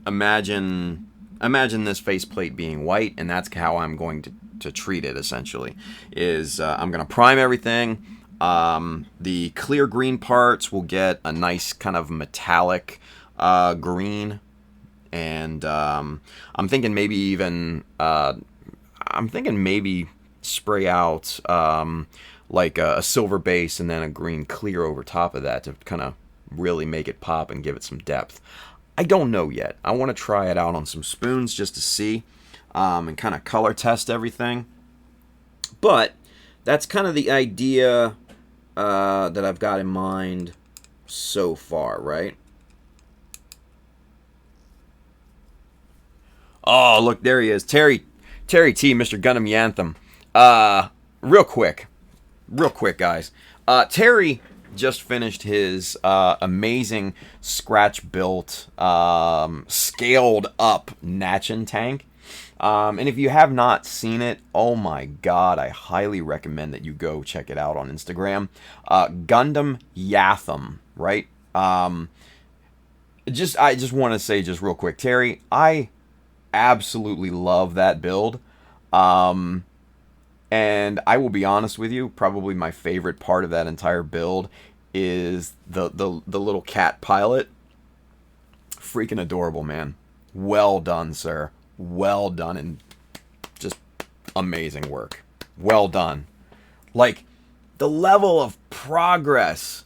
imagine this faceplate being white, and that's how I'm going to treat it. Essentially, is I'm going to prime everything. The clear green parts will get a nice kind of metallic green, and I'm thinking maybe even spray out like a silver base and then a green clear over top of that to kind of really make it pop and give it some depth. I don't know yet. I want to try it out on some spoons just to see and kind of color test everything. But that's kind of the idea that I've got in mind so far, right? Oh, look, there he is. Terry T, Mr. Gundam Yanthem. Real quick, guys. Terry just finished his amazing scratch-built, scaled-up Natchin tank. And if you have not seen it, oh my god, I highly recommend that you go check it out on Instagram. Gundam Yatham, right? I just want to say just real quick, Terry, I absolutely love that build. And I will be honest with you, probably my favorite part of that entire build is the little cat pilot. Freaking adorable, man. Well done, sir. Well done, and just amazing work. Well done. Like, the level of progress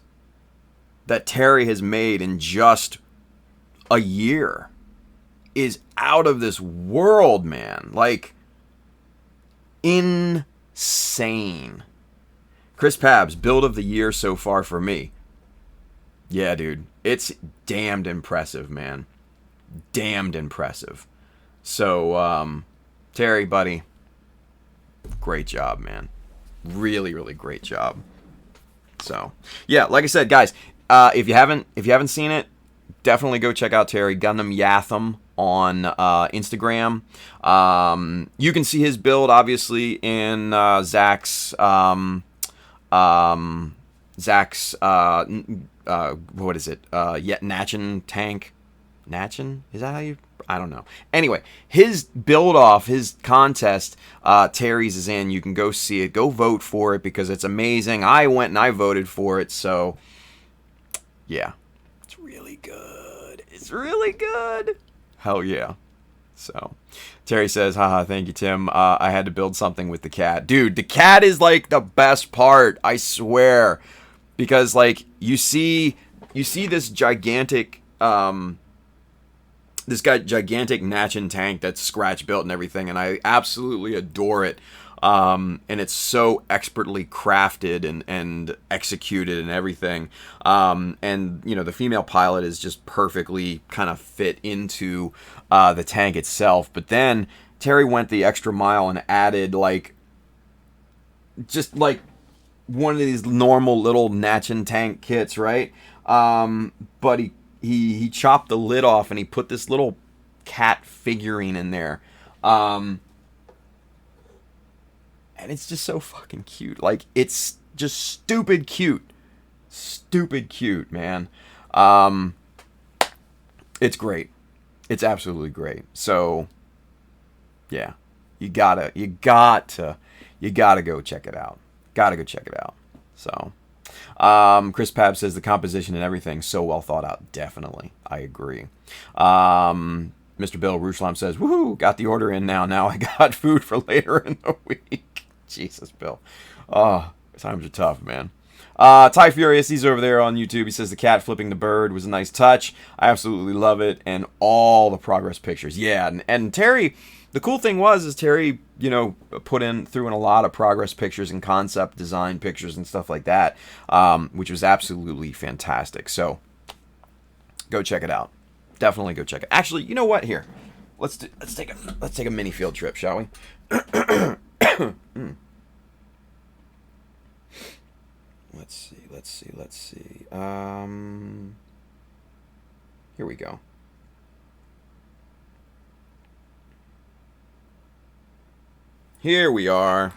that Terry has made in just a year is out of this world, man. Like, insane. Chris Pabs, build of the year so far for me. Yeah, dude. It's damned impressive, man. Damned impressive. So, Terry, buddy, great job, man. Really, really great job. So, yeah, like I said, guys, if you haven't seen it, definitely go check out Terry Gundam Yatham on Instagram. You can see his build obviously in Zach's what is it? Nachin tank. Nachin? Is that how you? I don't know. Anyway, his build off, his contest, Terry's is in. You can go see it. Go vote for it because it's amazing. I went and I voted for it. So, yeah. It's really good. It's really good. Hell yeah. So, Terry says, haha, thank you, Tim. I had to build something with the cat. Dude, the cat is like the best part. I swear. Because, like, you see this gigantic, gigantic Nachin tank that's scratch built and everything, and I absolutely adore it. And it's so expertly crafted and executed and everything. And, you know, the female pilot is just perfectly kind of fit into the tank itself. But then Terry went the extra mile and added, like, just like one of these normal little Nachin tank kits, right? But he chopped the lid off and he put this little cat figurine in there. And it's just so fucking cute. Like, it's just stupid cute. Stupid cute, man. It's great. It's absolutely great. So, yeah. You gotta go check it out. Gotta go check it out. So, Chris Pab says the composition and everything so well thought out. Definitely. I agree. Mr. Bill Ruslam says, woohoo, got the order in now. Now I got food for later in the week. Jesus, Bill. Oh, times are tough, man. Ty Furious, he's over there on YouTube. He says the cat flipping the bird was a nice touch. I absolutely love it. And all the progress pictures. Yeah, and Terry, the cool thing is Terry, you know, threw in a lot of progress pictures and concept design pictures and stuff like that, which was absolutely fantastic. So, go check it out. Definitely go check it. Actually, you know what? Here, let's take a mini field trip, shall we? Let's see. Here we go. Here we are.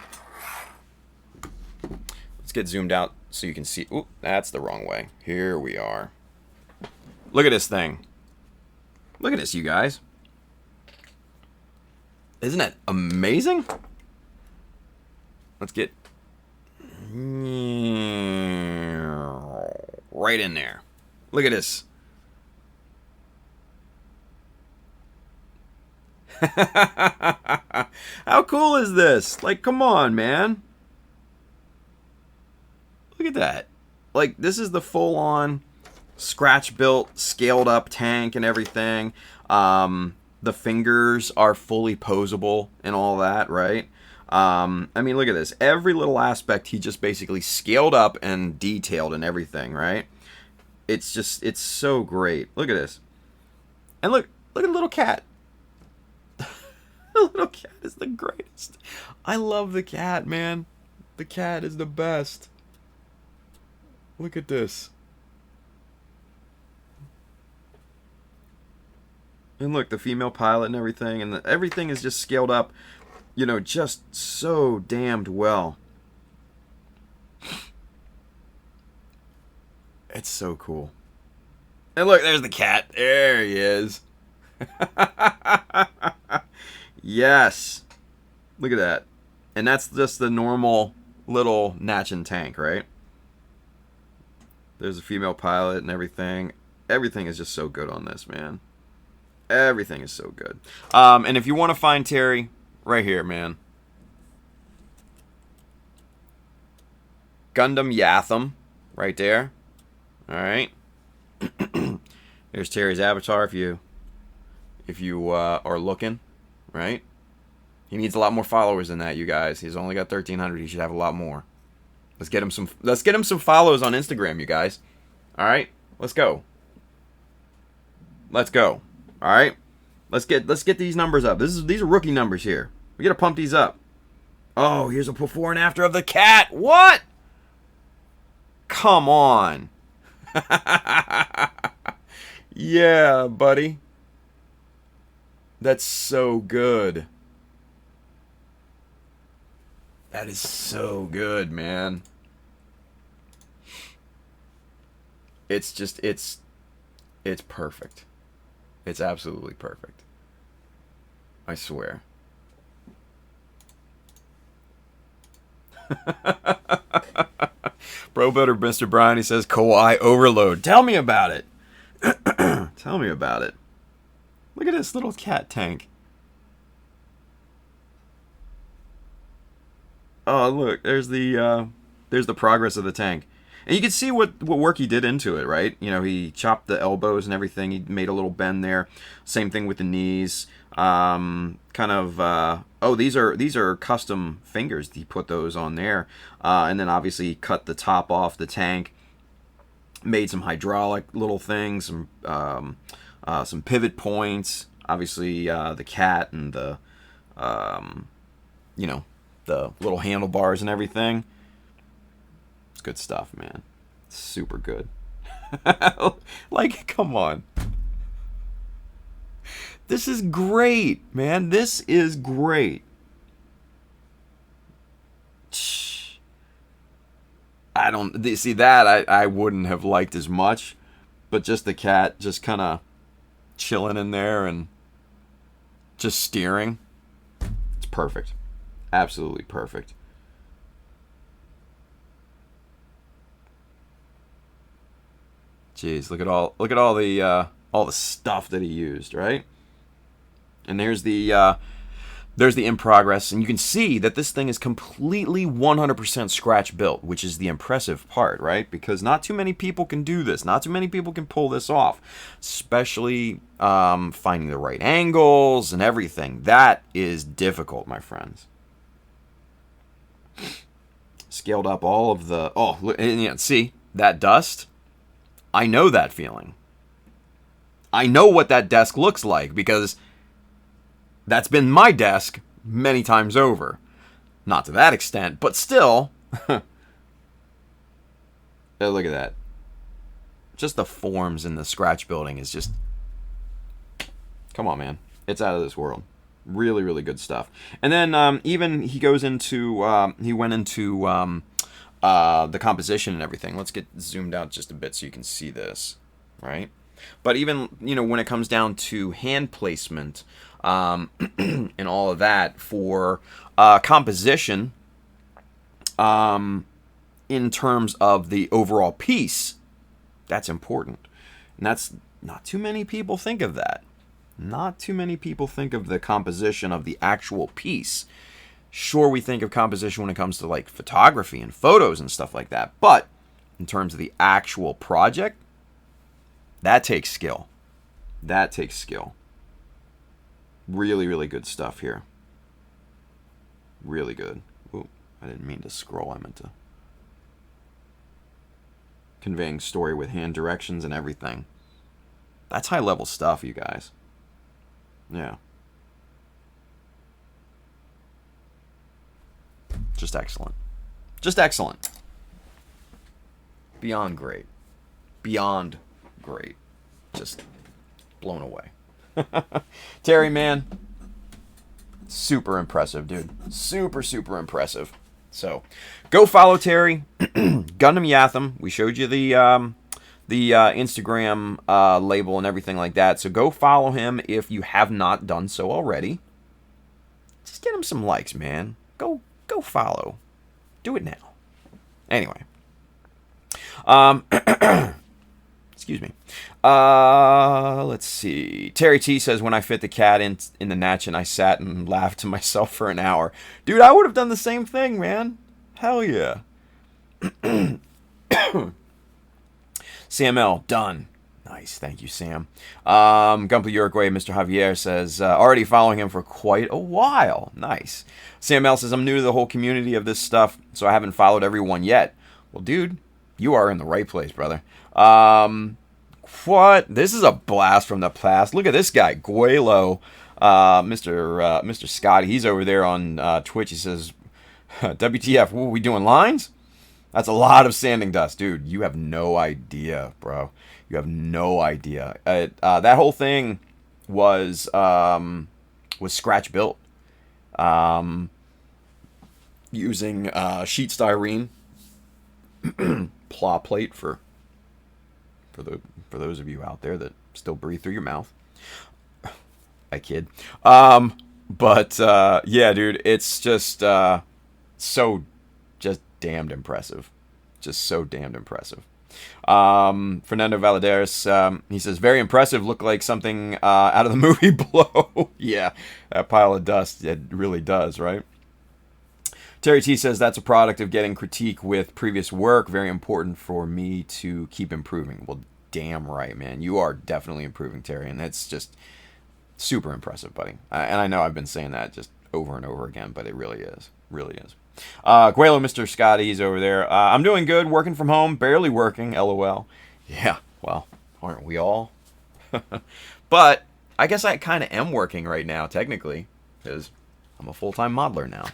Let's get zoomed out so you can see. Oop, that's the wrong way. Here we are. Look at this thing. Look at this, you guys. Isn't that amazing? Let's get right in there. Look at this. How cool is this? Like, come on, man. Look at that. Like, this is the full-on scratch-built, scaled-up tank and everything. The fingers are fully posable and all that, right? I mean, look at this. Every little aspect he just basically scaled up and detailed and everything, right? It's just, it's so great. Look at this. And look at the little cat. The little cat is the greatest. I love the cat, man. The cat is the best. Look at this. And look, the female pilot and everything, and everything is just scaled up, you know, just so damned well. It's so cool. And look, there's the cat. There he is. Yes. Look at that. And that's just the normal little Natchin tank, right? There's a female pilot and everything. Everything is just so good on this, man. Everything is so good. And if you want to find Terry, right here, man. Gundam Yatham, right there. All right. Here's Terry's avatar if you are looking, right? He needs a lot more followers than that, you guys. He's only got 1,300. He should have a lot more. Let's get him some follows on Instagram, you guys. All right? Let's go. Let's go. All right? Let's get these numbers up. These are rookie numbers here. We got to pump these up. Oh, here's a before and after of the cat. What? Come on. Yeah, buddy. That's so good. That is so good, man. It's just, it's perfect. It's absolutely perfect. I swear. Bro Builder Mr. Brian, he says, Kawaii overload. Tell me about it. Tell me about it. Look at this little cat tank. Oh, look, there's the progress of the tank. And you can see what work he did into it, right? You know, he chopped the elbows and everything. He made a little bend there. Same thing with the knees. Kind of, oh, these are custom fingers. He put those on there. And then obviously he cut the top off the tank. Made some hydraulic little things, some pivot points. Obviously, the cat and the, you know, the little handlebars and everything. It's good stuff, man. It's super good. Like, come on. This is great, man. This is great. I don't see that. I wouldn't have liked as much, but just the cat just kind of chilling in there and just steering. It's perfect. Absolutely perfect. Jeez, look at all the stuff that he used, right? And there's the in progress, and you can see that this thing is completely 100% scratch built, which is the impressive part, right? Because not too many people can do this. Not too many people can pull this off, especially finding the right angles and everything. That is difficult, my friends. Scaled up all of the... Oh, look, and yeah, see, that dust? I know that feeling. I know what that desk looks like, because that's been my desk many times over. Not to that extent, but still. Oh, look at that. Just the forms in the scratch building is just... Come on, man. It's out of this world. Really, really good stuff. And then even he goes into... he went into the composition and everything. Let's get zoomed out just a bit so you can see this. Right? But even, you know, when it comes down to hand placement... and all of that for composition in terms of the overall piece, that's important. And that's not too many people think of that. Not too many people think of the composition of the actual piece. Sure, we think of composition when it comes to like photography and photos and stuff like that, but in terms of the actual project, that takes skill. That takes skill. Really, really good stuff here. Really good. Ooh, I didn't mean to scroll. I meant to. Conveying story with hand directions and everything. That's high level stuff, you guys. Yeah. Just excellent. Just excellent. Beyond great. Beyond great. Just blown away. Terry, man, super impressive, dude. Super, super impressive. So, go follow Terry. Gundam Yatham. We showed you the Instagram label and everything like that. So go follow him if you have not done so already. Just get him some likes, man. Go follow. Do it now. Anyway. Excuse me. Let's see. Terry T says, when I fit the cat in the Natchin, I sat and laughed to myself for an hour. Dude, I would have done the same thing, man. Hell yeah. Sam L, done. Nice, thank you, Sam. Gumpel Uruguay, Mr. Javier says, already following him for quite a while. Nice. Sam L says, I'm new to the whole community of this stuff, so I haven't followed everyone yet. Well, dude, you are in the right place, brother. What? This is a blast from the past. Look at this guy, Guelo. Mr. Scotty, he's over there on Twitch. He says, WTF, what are we doing, lines? That's a lot of sanding dust. Dude, you have no idea, bro. You have no idea. That whole thing was scratch built. Using sheet styrene. Pla plate for those of you out there that still breathe through your mouth. I kid. But yeah, dude, it's just so just damned impressive. Just so damned impressive. Fernando Valadares, he says, very impressive. Look like something out of the movie Blow. Yeah, that pile of dust, it really does, right? Terry T says, that's a product of getting critique with previous work. Very important for me to keep improving. Well, damn right, man. You are definitely improving, Terry, and that's just super impressive, buddy. And I know I've been saying that just over and over again, but it really is. Really is. Guelo, Mr. Scotty, he's over there. I'm doing good, working from home, barely working, LOL. Yeah, well, aren't we all? But I guess I kind of am working right now, technically, because I'm a full-time modeler now.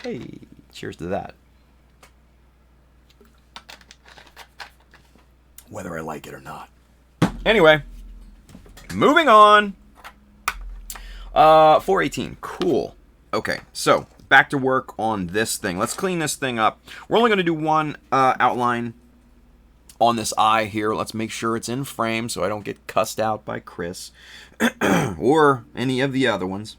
Hey, cheers to that. Whether I like it or not. Anyway, moving on. 418, cool. Okay, so back to work on this thing. Let's clean this thing up. We're only going to do one outline on this eye here. Let's make sure it's in frame so I don't get cussed out by Chris or any of the other ones.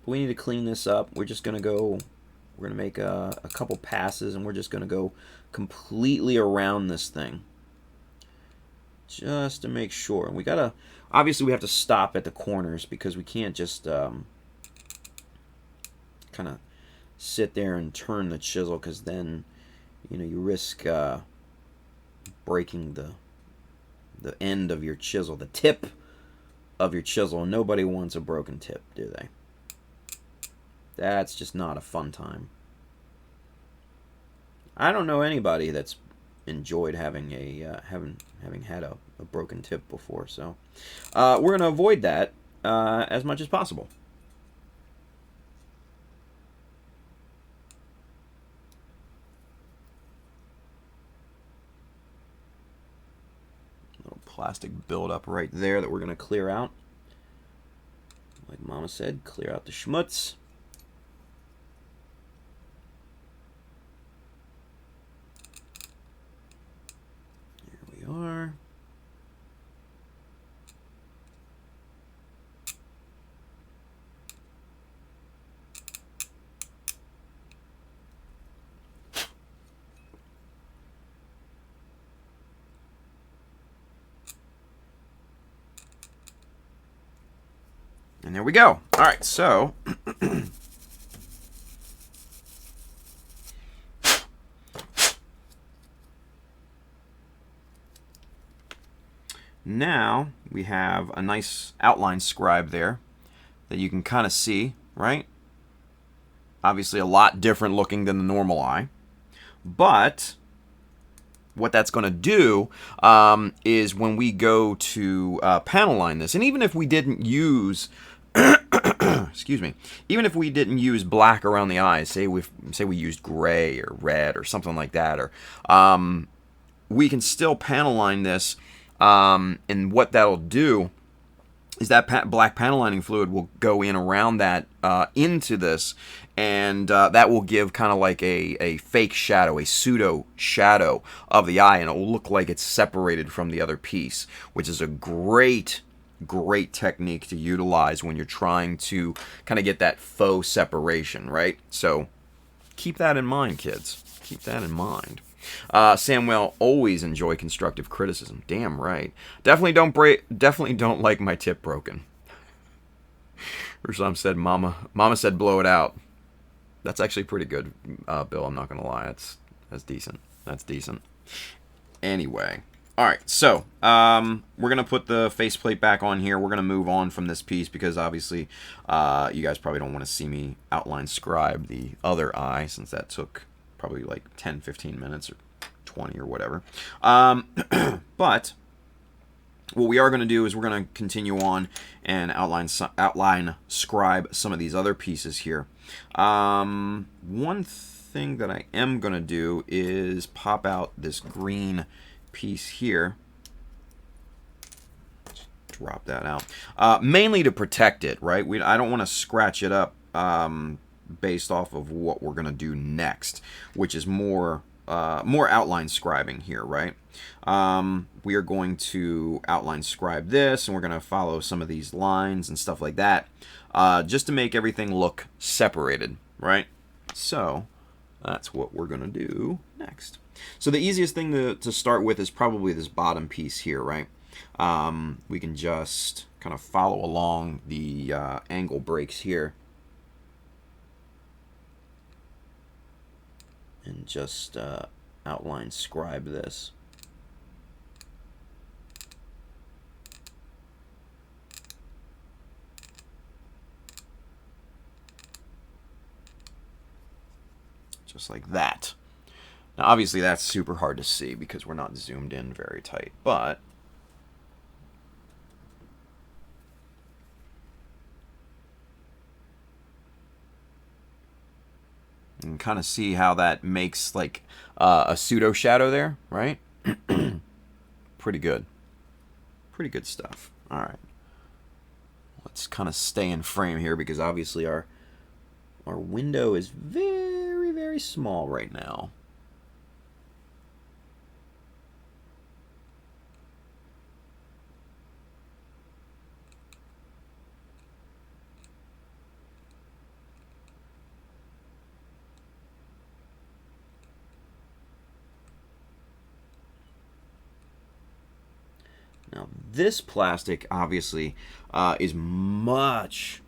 We need to clean this up. We're just going to make a couple passes, and we're just going to go completely around this thing. Just to make sure. And we got to, obviously we have to stop at the corners because we can't just kind of sit there and turn the chisel, because then, you know, you risk breaking the end of your chisel, the tip of your chisel, and nobody wants a broken tip, do they? That's just not a fun time. I don't know anybody that's enjoyed having having had a broken tip before, so we're going to avoid that as much as possible. Little plastic buildup right there that we're going to clear out. Like Mama said, clear out the schmutz. Are. And there we go. All right, so now we have a nice outline scribe there that you can kind of see, right? Obviously a lot different looking than the normal eye. But what that's going to do is when we go to panel line this, and even if we didn't use excuse me, even if we didn't use black around the eyes, say we used gray or red or something like that, or we can still panel line this. And what that'll do is that black panel lining fluid will go in around that into this, and that will give kind of like a fake shadow, a pseudo shadow of the eye, and it will look like it's separated from the other piece, which is a great technique to utilize when you're trying to kind of get that faux separation, right? So keep that in mind, kids. Keep that in mind. Samuel, always enjoy constructive criticism. Damn right. Definitely don't like my tip broken. Ruslam said, Mama said blow it out. That's actually pretty good, Bill. I'm not gonna lie. That's decent. That's decent. Anyway. Alright, so we're gonna put the faceplate back on here. We're gonna move on from this piece because obviously you guys probably don't want to see me outline scribe the other eye, since that took probably like 10-15 minutes or 20 or whatever. But what we are going to do is we're going to continue on and outline scribe some of these other pieces here. One thing that I am going to do is pop out this green piece here. Just drop that out. Mainly to protect it, right? I don't want to scratch it up based off of what we're going to do next, which is more outline scribing here, right? We are going to outline scribe this, and we're going to follow some of these lines and stuff like that, just to make everything look separated, right? So that's what we're going to do next. So the easiest thing to start with is probably this bottom piece here, right? We can just kind of follow along the angle breaks here and just outline scribe this. Just like that. Now obviously that's super hard to see because we're not zoomed in very tight, but you can kind of see how that makes like a pseudo shadow there, right? Pretty good. Pretty good stuff. All right. Let's kind of stay in frame here because obviously our window is very, very small right now. Now this plastic obviously is much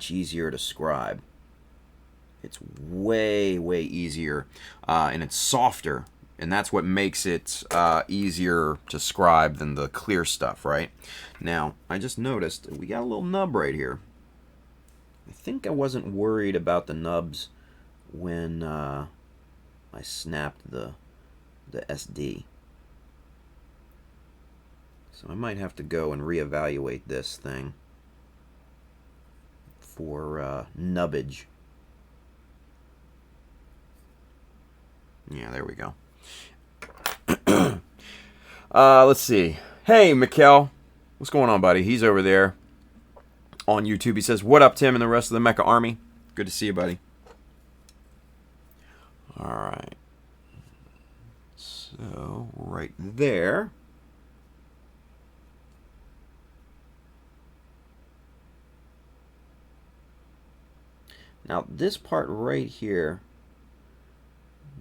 easier to scribe. It's way easier, and it's softer, and that's what makes it easier to scribe than the clear stuff, right? Now I just noticed we got a little nub right here. I think I wasn't worried about the nubs when I snapped the SD. So I might have to go and reevaluate this thing for nubbage. Yeah, there we go. Let's see. Hey, Mikkel. What's going on, buddy? He's over there on YouTube. He says, what up, Tim and the rest of the Mecha Army? Good to see you, buddy. All right. So, right there. Now, this part right here,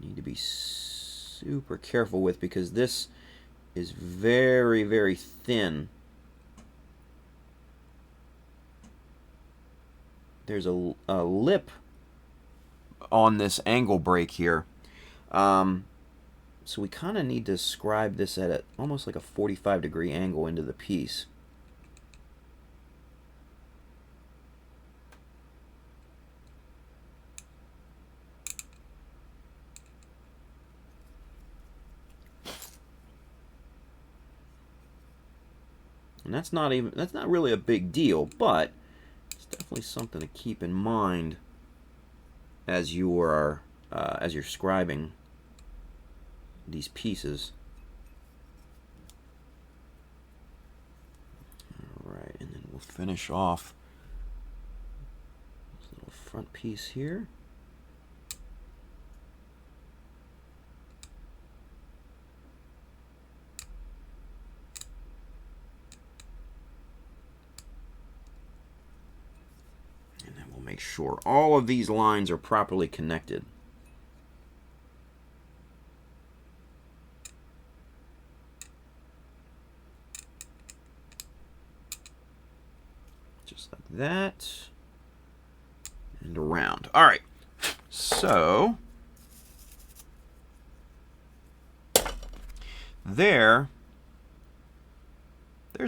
you need to be super careful with because this is very thin. There's a lip on this angle break here. So we kind of need to scribe this at almost like a 45-degree angle into the piece. And that's not really a big deal, but it's definitely something to keep in mind as you're scribing these pieces. All right, and then we'll finish off this little front piece here. And then we'll make sure all of these lines are properly connected. Just like that. And around. All right. So there's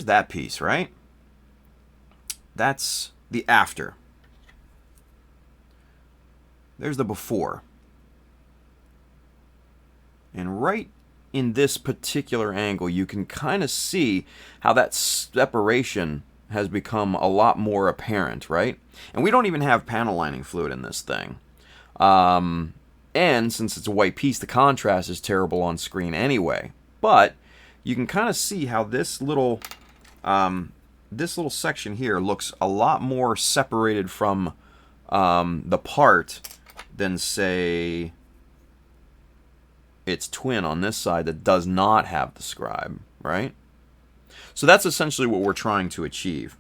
that piece, right? That's the after. There's the before. And right in this particular angle, you can kind of see how that separation has become a lot more apparent, right? And we don't even have panel lining fluid in this thing. And since it's a white piece, the contrast is terrible on screen anyway. But you can kind of see how this little section here looks a lot more separated from the part than, say, its twin on this side that does not have the scribe, right? So that's essentially what we're trying to achieve.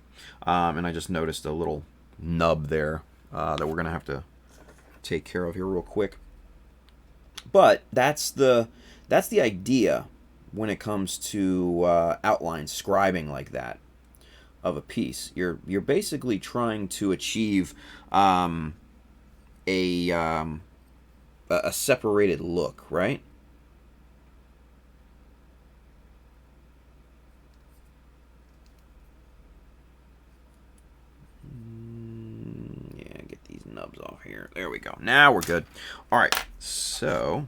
And I just noticed a little nub there that we're going to have to take care of here real quick. But that's the idea when it comes to outline scribing like that of a piece. You're basically trying to achieve a separated look, right? Yeah, get these nubs off here. There we go. Now we're good. All right, so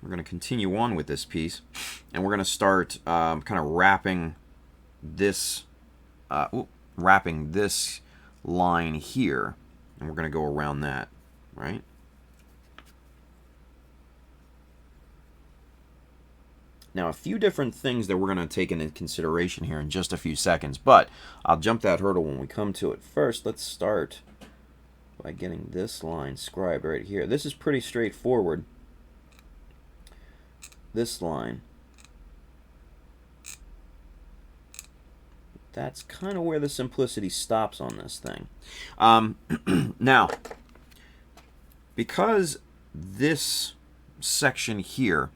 we're going to continue on with this piece, and we're going to start kind of wrapping this line here, and we're going to go around that, right? Now, a few different things that we're going to take into consideration here in just a few seconds, but I'll jump that hurdle when we come to it. First, let's start by getting this line scribed right here. This is pretty straightforward. This line. That's kind of where the simplicity stops on this thing. Now, because this section here,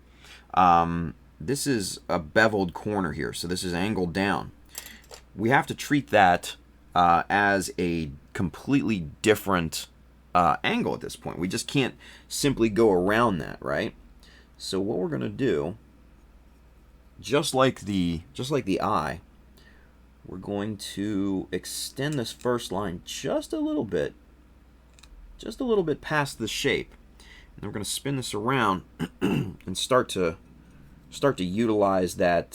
this is a beveled corner here, so this is angled down. We have to treat that as a completely different angle at this point. We just can't simply go around that, right? So what we're going to do, just like the eye, we're going to extend this first line just a little bit past the shape. And we're going to spin this around and start to utilize that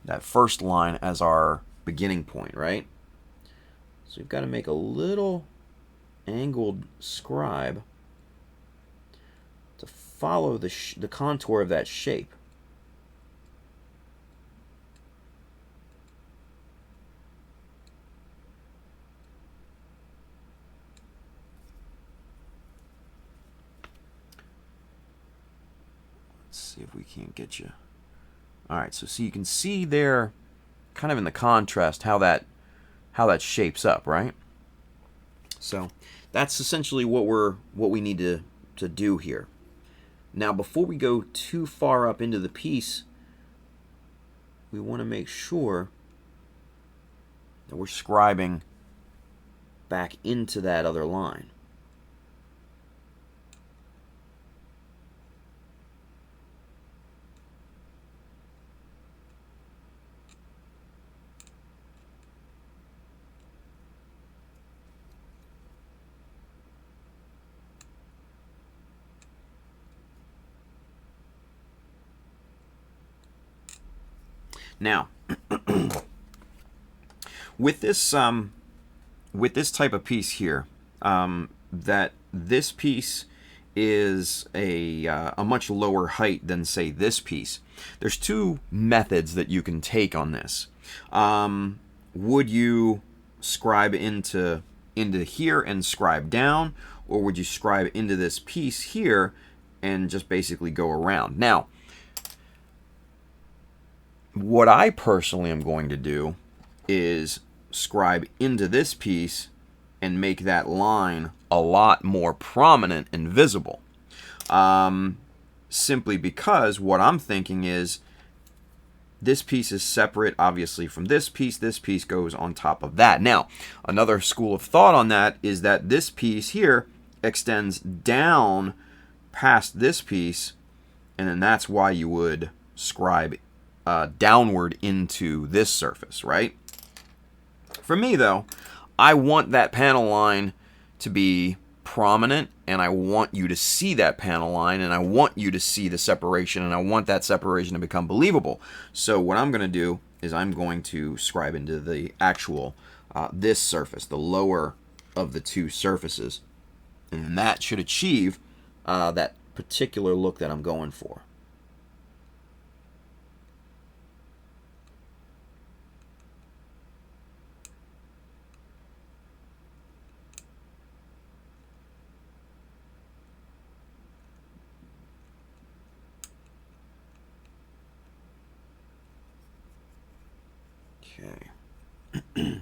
that first line as our beginning point, right? So we've got to make a little angled scribe to follow the contour of that shape. See if we can't get you. All right, so you can see there, kind of in the contrast, how that shapes up, right? So that's essentially what we need to do here. Now, before we go too far up into the piece, we want to make sure that we're scribing back into that other line. Now, with this type of piece here, that this piece is a much lower height than, say, this piece. There's two methods that you can take on this. would you scribe into here and scribe down, or would you scribe into this piece here and just basically go around? Now, what I personally am going to do is scribe into this piece and make that line a lot more prominent and visible. Simply because what I'm thinking is this piece is separate, obviously, from this piece goes on top of that. Now, another school of thought on that is that this piece here extends down past this piece, and then that's why you would scribe downward into this surface, right? For me, though, I want that panel line to be prominent, and I want you to see that panel line, and I want you to see the separation, and I want that separation to become believable. So what I'm going to do is I'm going to scribe into the actual this surface, the lower of the two surfaces, and that should achieve that particular look that I'm going for. Okay.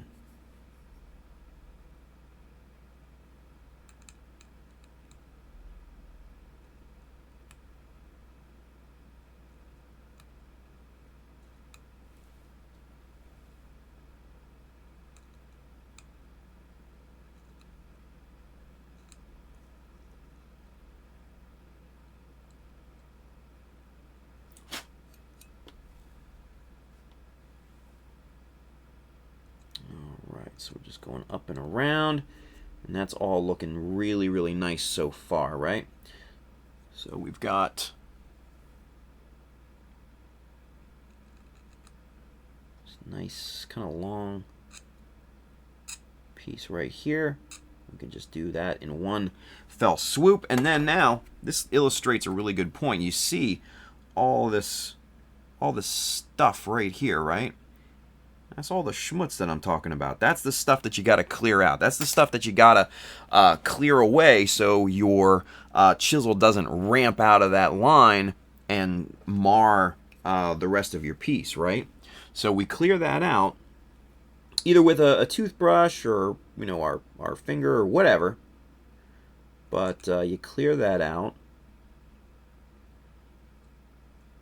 So we're just going up and around, and that's all looking really, really nice so far, right? So we've got this nice kind of long piece right here. We can just do that in one fell swoop, and then now this illustrates a really good point. You see all this stuff right here, right? That's all the schmutz that I'm talking about. That's the stuff that you got to clear out. That's the stuff that you got to clear away so your chisel doesn't ramp out of that line and mar the rest of your piece, right? So we clear that out either with a toothbrush or, you know, our finger or whatever. But you clear that out.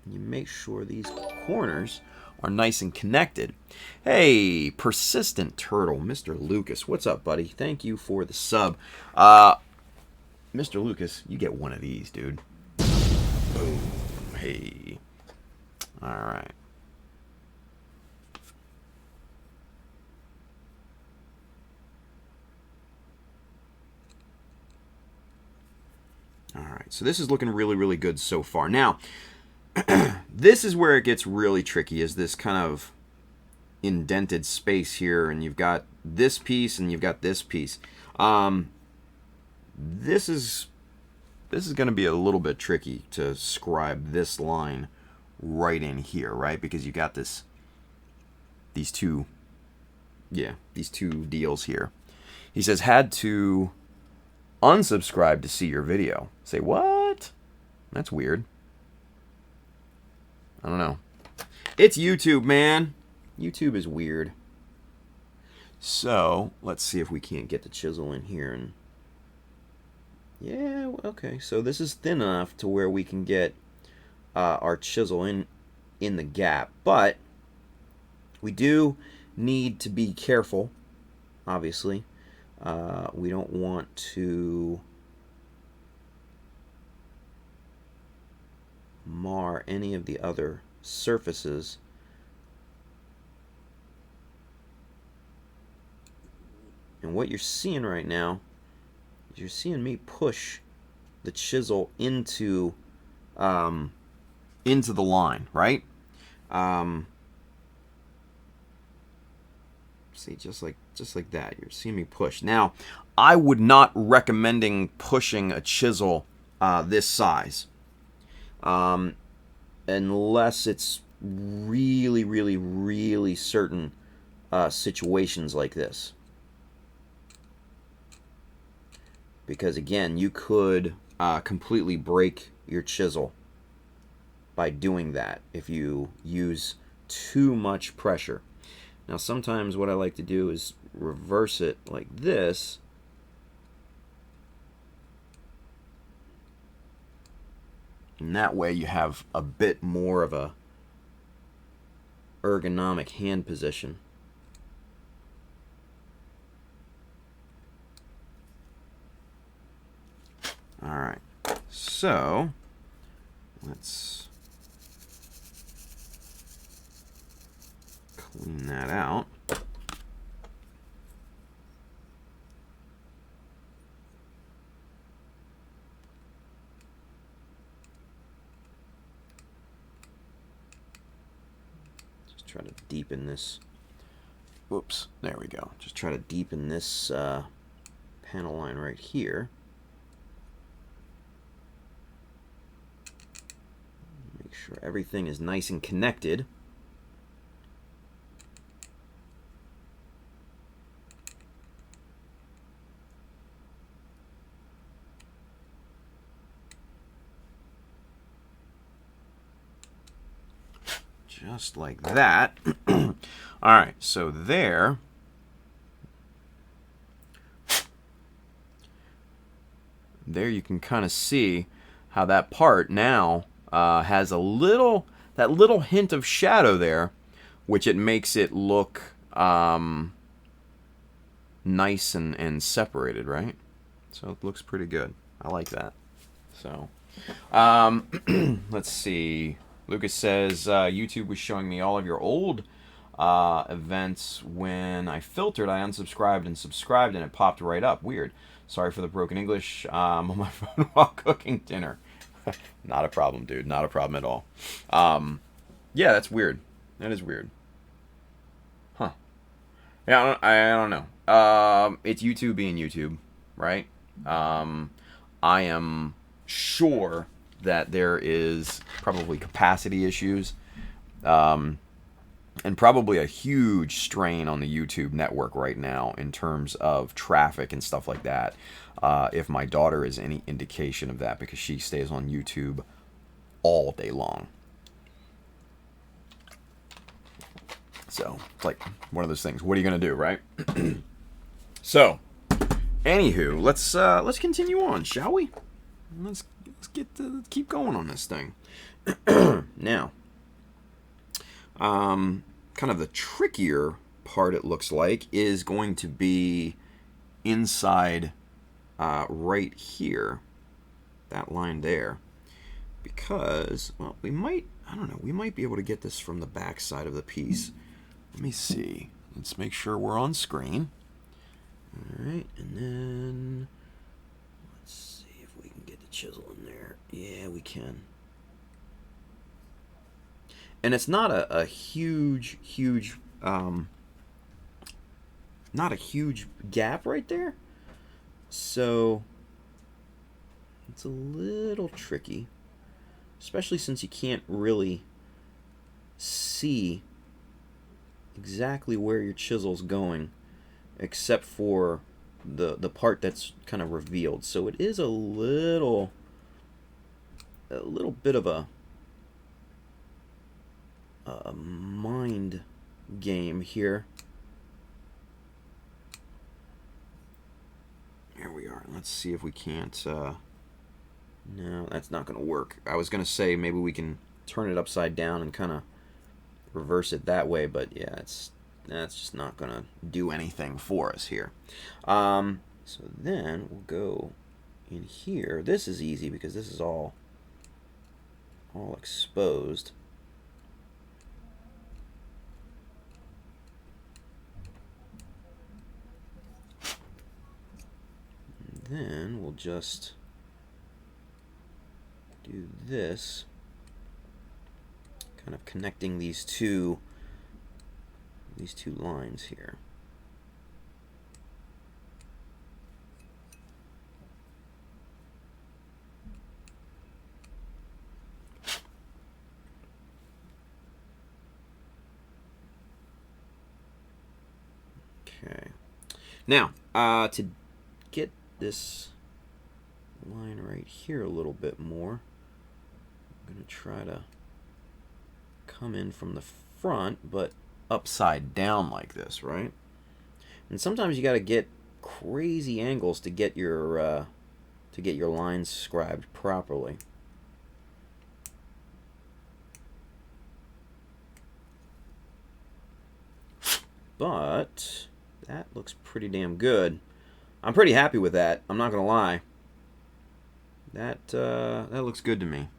You make sure these corners are nice and connected. Hey, Persistent Turtle, Mr. Lucas. What's up, buddy? Thank you for the sub. Mr. Lucas, you get one of these, dude. Boom. Hey. All right. All right, so this is looking really, really good so far. Now, this is where it gets really tricky, is this kind of indented space here, and you've got this piece and you've got this piece. This is going to be a little bit tricky to scribe this line right in here, right? Because you got these two deals here. He says, had to unsubscribe to see your video. Say, what? That's weird. I don't know. It's YouTube, man. YouTube is weird. So, let's see if we can't get the chisel in here. And yeah, okay. So this is thin enough to where we can get our chisel in the gap. But we do need to be careful, obviously. We don't want to mar any of the other surfaces. And what you're seeing right now is you're seeing me push the chisel into the line, right? See, just like that. You're seeing me push. Now, I would not recommending pushing a chisel this size. Unless it's really, really, really certain situations like this. Because again, you could completely break your chisel by doing that if you use too much pressure. Now sometimes what I like to do is reverse it like this. And that way you have a bit more of a ergonomic hand position. Alright, so let's clean that out. Just try to deepen this. Whoops, there we go. Just try to deepen this panel line right here. Make sure everything is nice and connected. Just like that. Alright, so there you can kind of see how that part now has a little, that little hint of shadow there, which it makes it look nice and separated, right? So it looks pretty good. I like that. So let's see. Lucas says, YouTube was showing me all of your old events. When I filtered, I unsubscribed and subscribed, and it popped right up. Weird. Sorry for the broken English. On my phone while cooking dinner. Not a problem, dude. Not a problem at all. Yeah, that's weird. That is weird. Huh. Yeah, I don't know. It's YouTube being YouTube, right? I am sure that there is probably capacity issues, and probably a huge strain on the YouTube network right now in terms of traffic and stuff like that. If my daughter is any indication of that, because she stays on YouTube all day long. So it's like one of those things. What are you gonna do, right? So, anywho, let's continue on, shall we? Let's keep going on this thing. Now, kind of the trickier part, it looks like, is going to be inside right here, that line there, because, well, we might, I don't know, we might be able to get this from the back side of the piece. Let me see. Let's make sure we're on screen. All right, and then let's see if we can get the chisel in there. Yeah, we can. And it's not a huge, not a huge gap right there. So it's a little tricky, especially since you can't really see exactly where your chisel's going, except for the part that's kind of revealed. So it is a little bit of a mind game here. Here we are. Let's see if we can't. No, that's not going to work. I was going to say maybe we can turn it upside down and kind of reverse it that way, but yeah, that's just not going to do anything for us here. So then we'll go in here. This is easy because this is all exposed. And then we'll just do this, kind of connecting these two lines here. Now, to get this line right here a little bit more, I'm going to try to come in from the front, but upside down like this, right? And sometimes you got to get crazy angles to get your lines scribed properly. But that looks pretty damn good. I'm pretty happy with that. I'm not gonna lie. That looks good to me.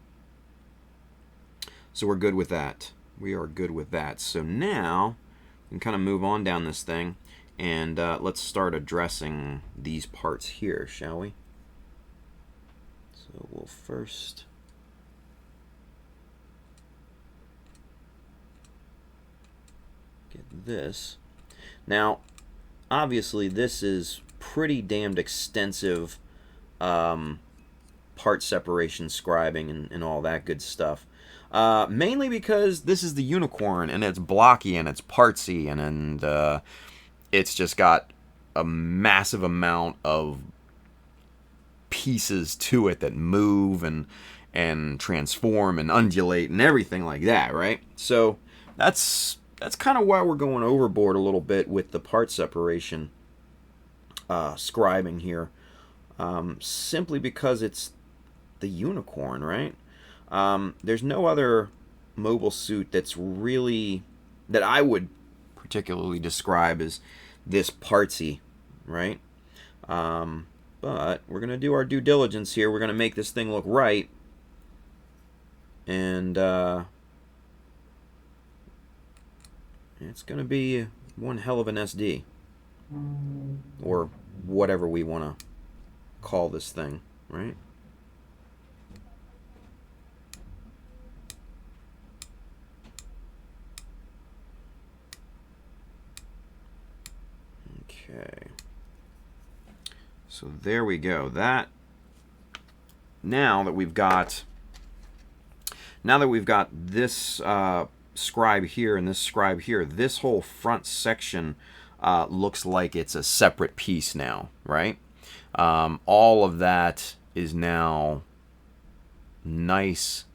So we're good with that. We are good with that. So now we can kind of move on down this thing, and let's start addressing these parts here, shall we? So we'll first get this. Now, obviously, this is pretty damned extensive part separation, scribing, and all that good stuff. Mainly because this is the unicorn, and it's blocky, and it's partsy, and it's just got a massive amount of pieces to it that move and transform and undulate and everything like that, right? So that's kind of why we're going overboard a little bit with the part separation scribing here. Simply because it's the unicorn, right? There's no other mobile suit that's really, that I would particularly describe as this partsy, right? But we're going to do our due diligence here. We're going to make this thing look right. And it's going to be one hell of an SD. Or whatever we want to call this thing, right? Okay. So there we go. Now that we've got this scribe here and this scribe here, this whole front section looks like it's a separate piece now, right? All of that is now nice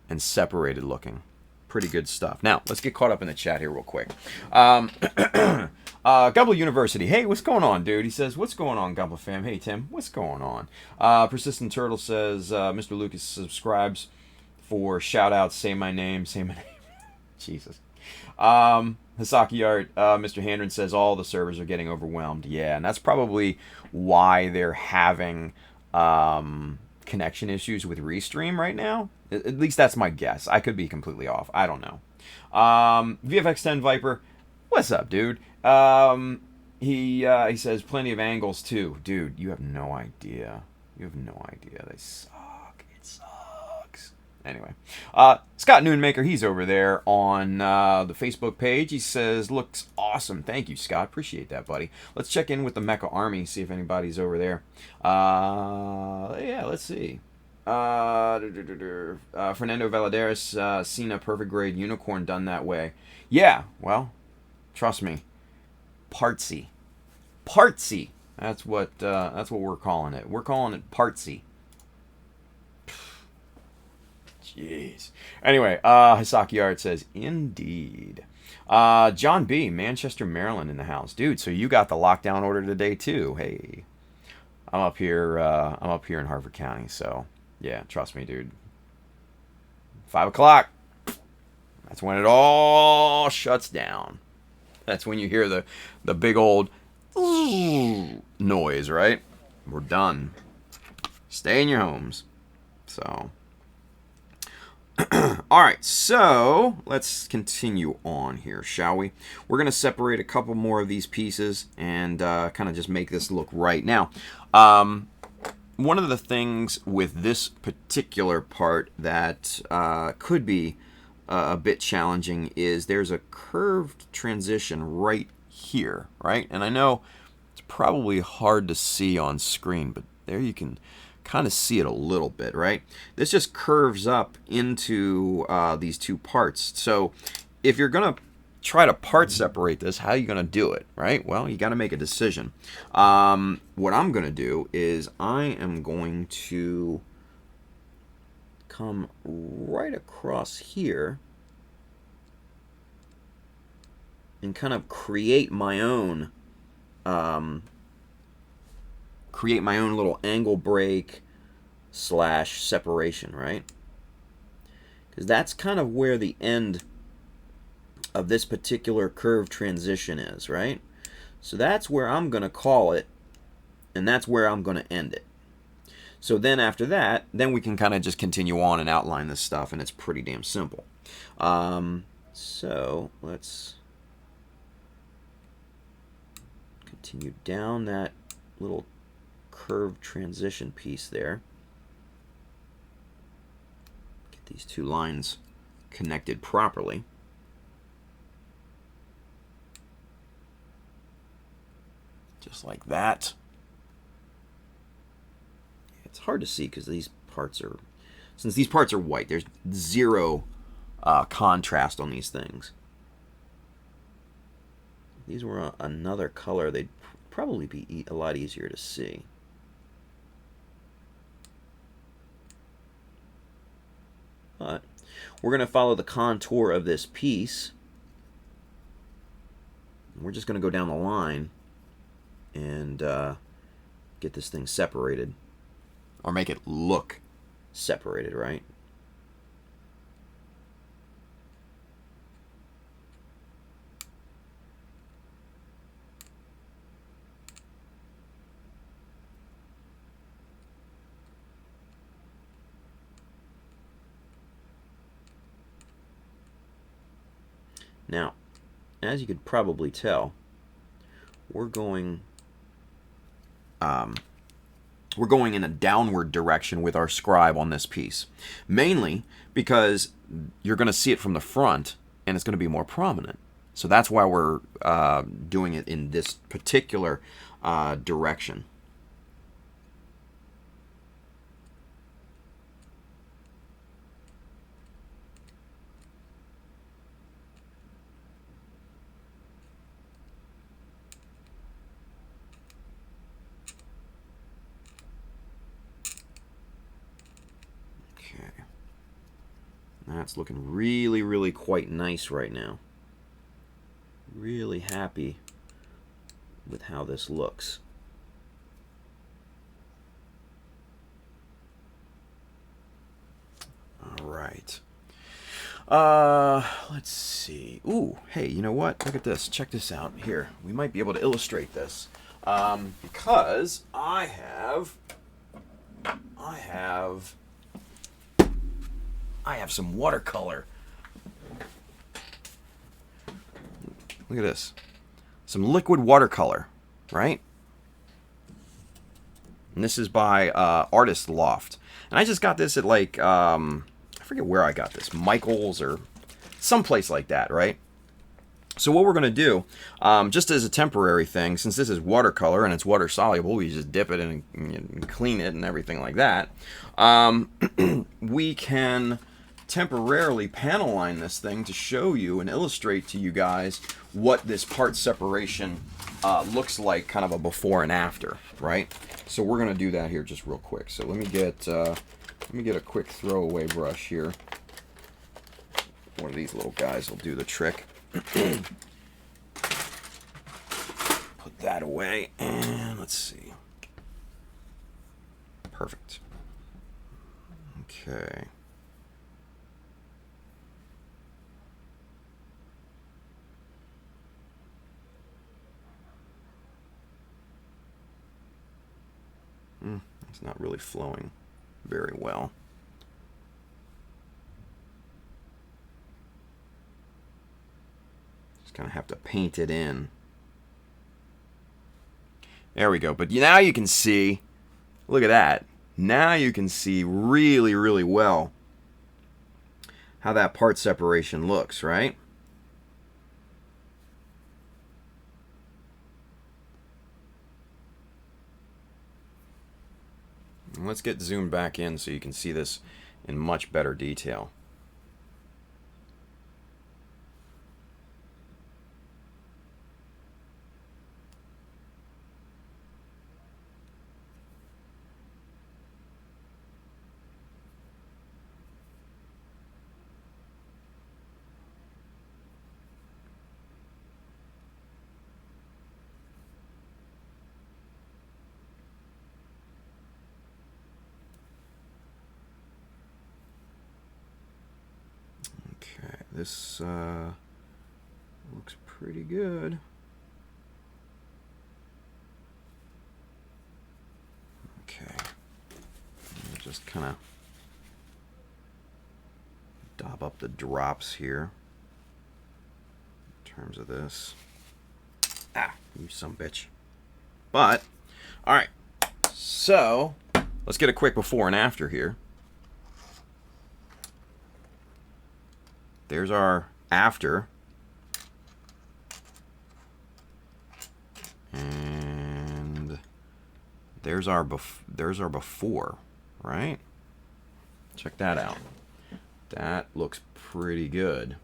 and separated looking. Pretty good stuff. Now, let's get caught up in the chat here real quick. Gumble University. Hey, what's going on, dude? He says, what's going on, Gumble fam? Hey, Tim, what's going on? Persistent Turtle says, Mr. Lucas subscribes for shout-outs. Say my name. Say my name. Jesus. Hisaki Art, Mr. Handren says all the servers are getting overwhelmed. Yeah, and that's probably why they're having connection issues with Restream right now. At least that's my guess. I could be completely off. I don't know. VFX10 Viper, what's up, dude? He says plenty of angles too. Dude, you have no idea. You have no idea. They suck. It sucks. Anyway, Scott Noonmaker, he's over there on the Facebook page. He says, looks awesome. Thank you, Scott. Appreciate that, buddy. Let's check in with the Mecha Army, see if anybody's over there. Yeah, let's see. Fernando Valadares, seen a perfect grade unicorn done that way. Yeah, well, trust me. Partsy. Partsy. That's what we're calling it. We're calling it partsy. Jeez. Anyway, Hisaki Art says, indeed. John B., Manchester, Maryland in the house. Dude, so you got the lockdown order today too. Hey. I'm up here in Harford County, so yeah, trust me, dude. 5 o'clock. That's when it all shuts down. That's when you hear the big old noise, right? We're done. Stay in your homes. So, all right, so let's continue on here, shall we? We're going to separate a couple more of these pieces and kind of just make this look right. Now, one of the things with this particular part that could be a bit challenging is there's a curved transition right here, right? And I know it's probably hard to see on screen, but there you can kind of see it a little bit, right? This just curves up into these two parts. So if you're gonna try to part separate this, how are you going to do it, right? Well, you got to make a decision. What I'm going to do is I am going to come right across here and kind of create my own little angle break / separation, right? Because that's kind of where the end of this particular curve transition is, right? So that's where I'm going to call it, and that's where I'm going to end it. So then after that, then we can kind of just continue on and outline this stuff, and it's pretty damn simple. So let's continue down that little curved transition piece there. Get these two lines connected properly. Just like that. It's hard to see because these parts are, since these parts are white, there's zero contrast on these things. If these were another color, they'd probably be a lot easier to see. But we're going to follow the contour of this piece. We're just going to go down the line and get this thing separated, or make it look separated, right? Now, as you could probably tell, we're going in a downward direction with our scribe on this piece, mainly because you're going to see it from the front and it's going to be more prominent. So that's why we're doing it in this particular direction. That's looking really, really quite nice right now. Really happy with how this looks. All right. Let's see. Ooh, hey, you know what? Look at this. Check this out. Here, we might be able to illustrate this. Because I have some watercolor. Look at this. Some liquid watercolor, right? And this is by Artist Loft. And I just got this at, like, I forget where I got this. Michael's or someplace like that, right? So what we're going to do, just as a temporary thing, since this is watercolor and it's water soluble, we just dip it in and clean it and everything like that. We can temporarily panel line this thing to show you and illustrate to you guys what this part separation looks like, kind of a before and after, right? So we're going to do that here just real quick. So let me get a quick throwaway brush here. One of these little guys will do the trick. Put that away, and let's see. Perfect. Okay. It's not really flowing very well. Just kind of have to paint it in. There we go. But now you can see, look at that. Now you can see really, really well how that part separation looks, right? And let's get zoomed back in so you can see this in much better detail. This looks pretty good. Okay. Just kind of dab up the drops here in terms of this. Ah, you some bitch. But, alright. So, let's get a quick before and after here. There's our after. And there's our before, right? Check that out. That looks pretty good.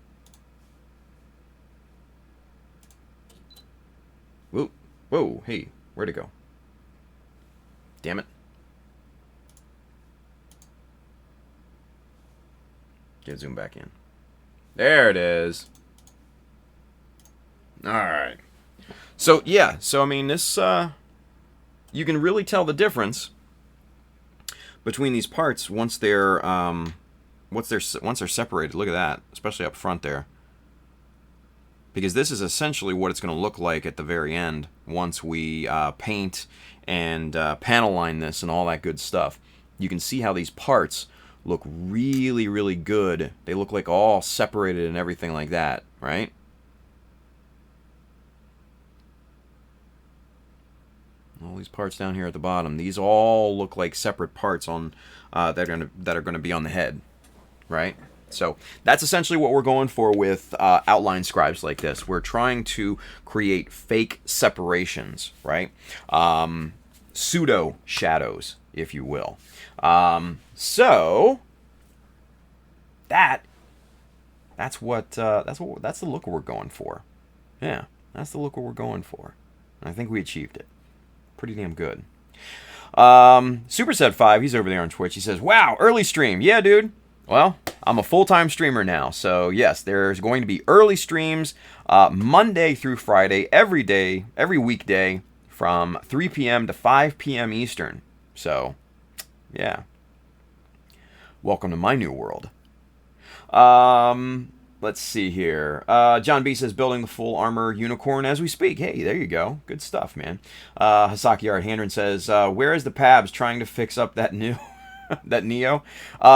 Whoa, whoa, hey, where'd it go? Damn it. Get zoom back in. There it is. Alright. So, yeah. So, I mean, this, you can really tell the difference between these parts once they're, once they're separated. Look at that. Especially up front there. Because this is essentially what it's going to look like at the very end once we paint and panel line this and all that good stuff. You can see how these parts look really, really good. They look like all separated and everything like that, right? All these parts down here at the bottom, these all look like separate parts on that are gonna be on the head, right? So that's essentially what we're going for with outline scribes like this. We're trying to create fake separations, right? Pseudo shadows, if you will. So that's the look we're going for. Yeah, that's the look we're going for. And I think we achieved it. Pretty damn good. Superset5, he's over there on Twitch. He says, "Wow, early stream. Yeah, dude. Well, I'm a full-time streamer now, so yes, there's going to be early streams Monday through Friday, every day, every weekday, from 3 p.m. to 5 p.m. Eastern. So, yeah. Welcome to my new world. Let's see here. John B says, building the full armor unicorn as we speak. Hey, there you go. Good stuff, man. Hasaki Art Handren says, where is the Pabs trying to fix up that new that Neo?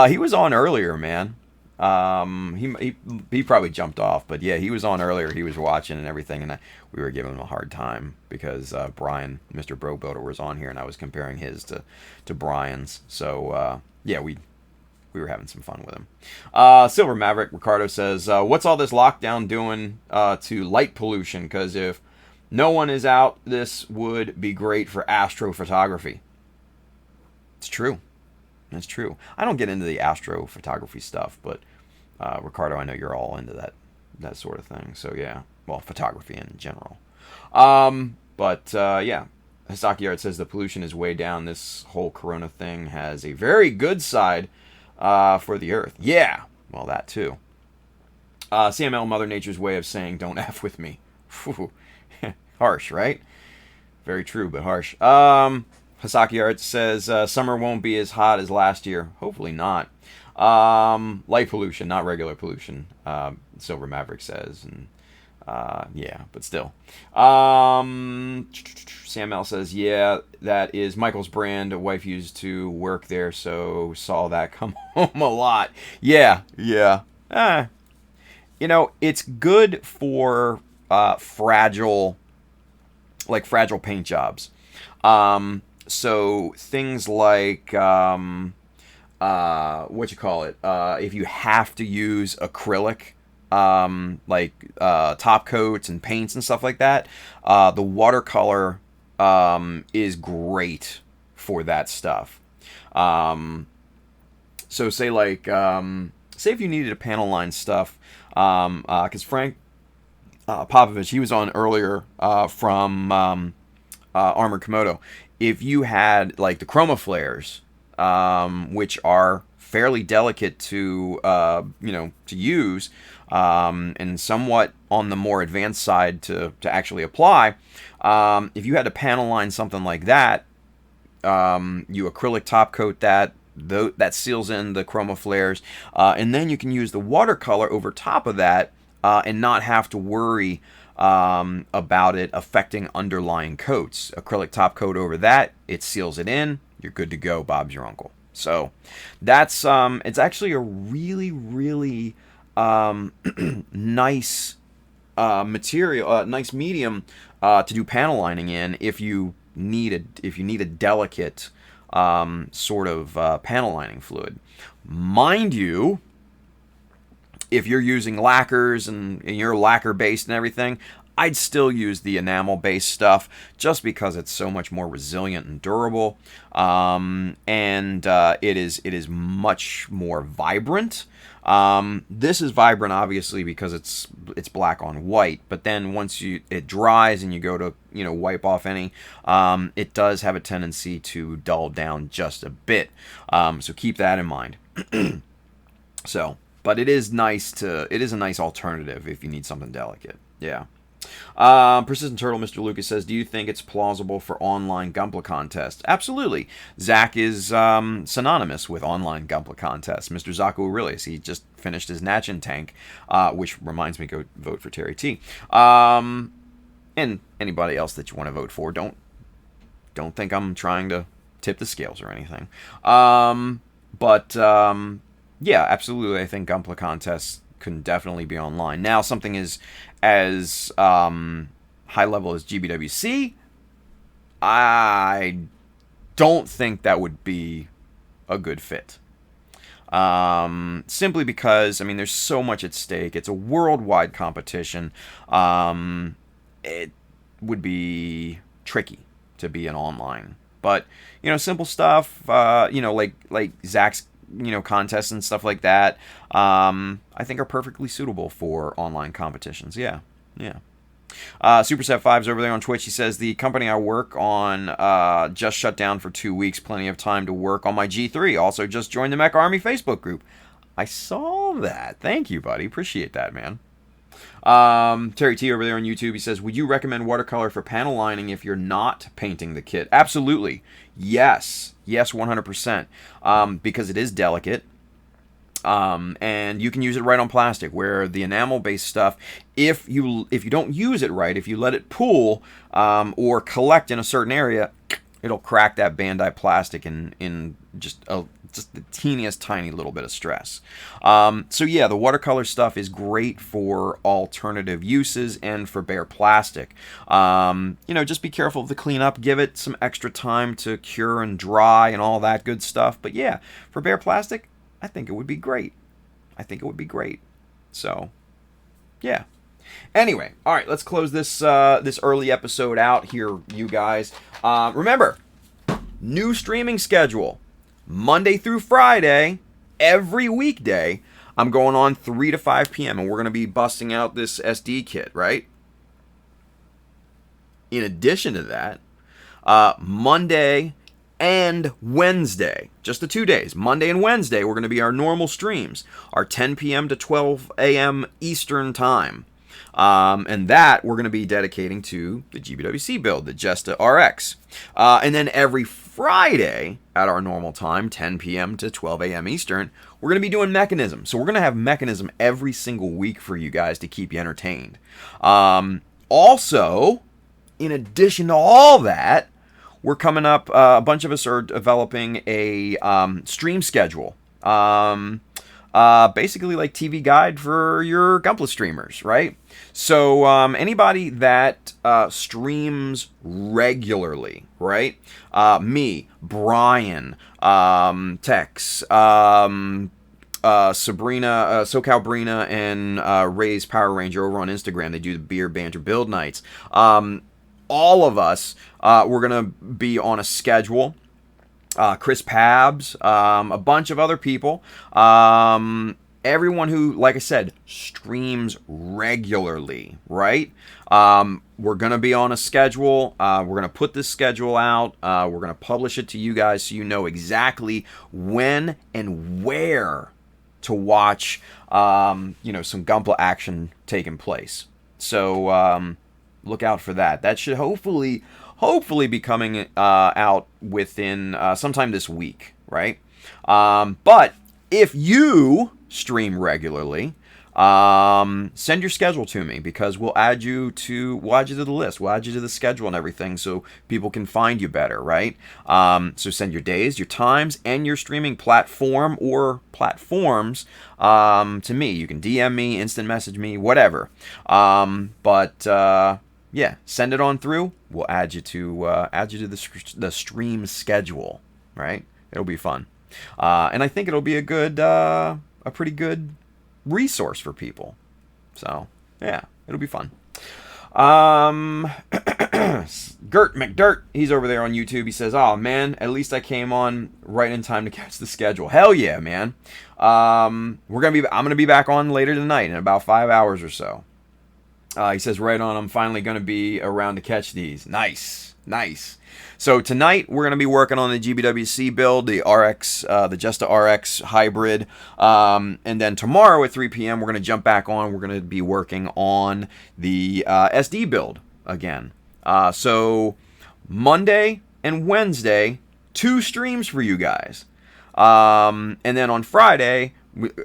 He was on earlier, man. He probably jumped off, but yeah, he was on earlier. He was watching and everything, and we were giving him a hard time because Brian, Mr. Bro Builder, was on here, and I was comparing his to Brian's. So yeah, we were having some fun with him. Silver Maverick Ricardo says, what's all this lockdown doing to light pollution? Because if no one is out, this would be great for astrophotography. It's true. That's true. I don't get into the astrophotography stuff, but Ricardo, I know you're all into that sort of thing. So yeah, well, photography in general. But yeah, Hisaki Art says the pollution is way down. This whole Corona thing has a very good side for the Earth. Yeah, well, that too. CML, Mother Nature's way of saying don't F with me. Harsh, right? Very true, but harsh. Hasaki Art says, summer won't be as hot as last year. Hopefully not. Light pollution, not regular pollution, Silver Maverick says. And yeah, but still. Sam L says, yeah, that is Michael's brand. A wife used to work there, so saw that come home a lot. Yeah. You know, it's good for fragile paint jobs. So things like if you have to use acrylic, top coats and paints and stuff like that, the watercolor is great for that stuff. So say if you needed to panel line stuff, because Frank Popovich, he was on earlier from Armored Komodo. If you had like the chroma flares, which are fairly delicate to use, and somewhat on the more advanced side to actually apply, if you had to panel line something like that, you acrylic top coat that that seals in the chroma flares, and then you can use the watercolor over top of that and not have to worry about it affecting underlying coats. Acrylic top coat over that, it seals it in. You're good to go. Bob's your uncle. So that's it's actually a really, really nice material, nice medium to do panel lining in if you need a delicate sort of panel lining fluid. Mind you, if you're using lacquers and you're lacquer based and everything, I'd still use the enamel based stuff just because it's so much more resilient and durable, and it is much more vibrant. This is vibrant obviously because it's black on white, but then once it dries and you go to wipe off any, it does have a tendency to dull down just a bit. So keep that in mind. So, but it is a nice alternative if you need something delicate. Yeah. Persistent Turtle, Mr. Lucas says, do you think it's plausible for online Gunpla contests? Absolutely. Zach is synonymous with online Gunpla contests. Mr. Zaku Aurelius, he just finished his Natchin tank, which reminds me, go vote for Terry T. And anybody else that you want to vote for. Don't think I'm trying to tip the scales or anything. Yeah, absolutely. I think Gunpla contests can definitely be online. Now, something as high level as GBWC, I don't think that would be a good fit. Simply because, there's so much at stake. It's a worldwide competition. It would be tricky to be an online. But, simple stuff, like Zach's contests and stuff like that, I think are perfectly suitable for online competitions. Yeah. Superset5's over there on Twitch. He says, the company I work on just shut down for 2 weeks. Plenty of time to work on my G3. Also just joined the Mech Army Facebook group. I saw that. Thank you, buddy. Appreciate that, man. Terry T over there on YouTube, he says, would you recommend watercolor for panel lining if you're not painting the kit? Absolutely. Yes, 100%. Because it is delicate. And you can use it right on plastic, where the enamel based stuff, if you don't use it right, if you let it pool or collect in a certain area, it'll crack that Bandai plastic in just the teeniest tiny little bit of stress. So yeah, the watercolor stuff is great for alternative uses and for bare plastic. Just be careful of the cleanup. Give it some extra time to cure and dry and all that good stuff. But yeah, for bare plastic, I think it would be great. So, yeah. Anyway, all right, let's close this early episode out here, you guys. Remember, new streaming schedule. Monday through Friday, every weekday, I'm going on 3 to 5 p.m. and we're going to be busting out this SD kit, right? In addition to that, Monday and Wednesday, just the 2 days, Monday and Wednesday, we're going to be our normal streams, our 10 p.m. to 12 a.m. Eastern time. And that we're going to be dedicating to the GBWC build, the Jesta RX. And then every Friday at our normal time, 10 p.m. to 12 a.m. Eastern, we're going to be doing Mechanism. So we're going to have Mechanism every single week for you guys to keep you entertained. Also, in addition to all that, we're coming up, a bunch of us are developing a stream schedule. Basically like TV guide for your Gunpla streamers, right? So anybody that streams regularly, right? Me, Brian, Tex, Sabrina, SoCal Brina, and Ray's Power Ranger over on Instagram. They do the Beer Banter Build Nights. All of us, we're going to be on a schedule. Chris Pabs, a bunch of other people, everyone who, like I said, streams regularly, right? We're going to be on a schedule. We're going to put this schedule out. We're going to publish it to you guys so you know exactly when and where to watch, some Gunpla action taking place. So look out for that. That should hopefully be coming out within sometime this week, right? But if you stream regularly, send your schedule to me, because we'll add you to the list. We'll add you to the schedule and everything, so people can find you better, right? So send your days, your times, and your streaming platform or platforms to me. You can DM me, instant message me, whatever. Yeah, send it on through. We'll add you to the stream schedule, right? It'll be fun, and I think it'll be a pretty good resource for people. So yeah, it'll be fun. Gert McDirt, he's over there on YouTube. He says, "Oh man, at least I came on right in time to catch the schedule." Hell yeah, man. I'm gonna be back on later tonight in about 5 hours or so. He says, "Right on. I'm finally gonna be around to catch these." Nice. So tonight we're going to be working on the GBWC build, the RX, the Justa RX hybrid, and then tomorrow at 3 p.m. we're going to jump back on. We're going to be working on the SD build again. So Monday and Wednesday, 2 streams for you guys, and then on Friday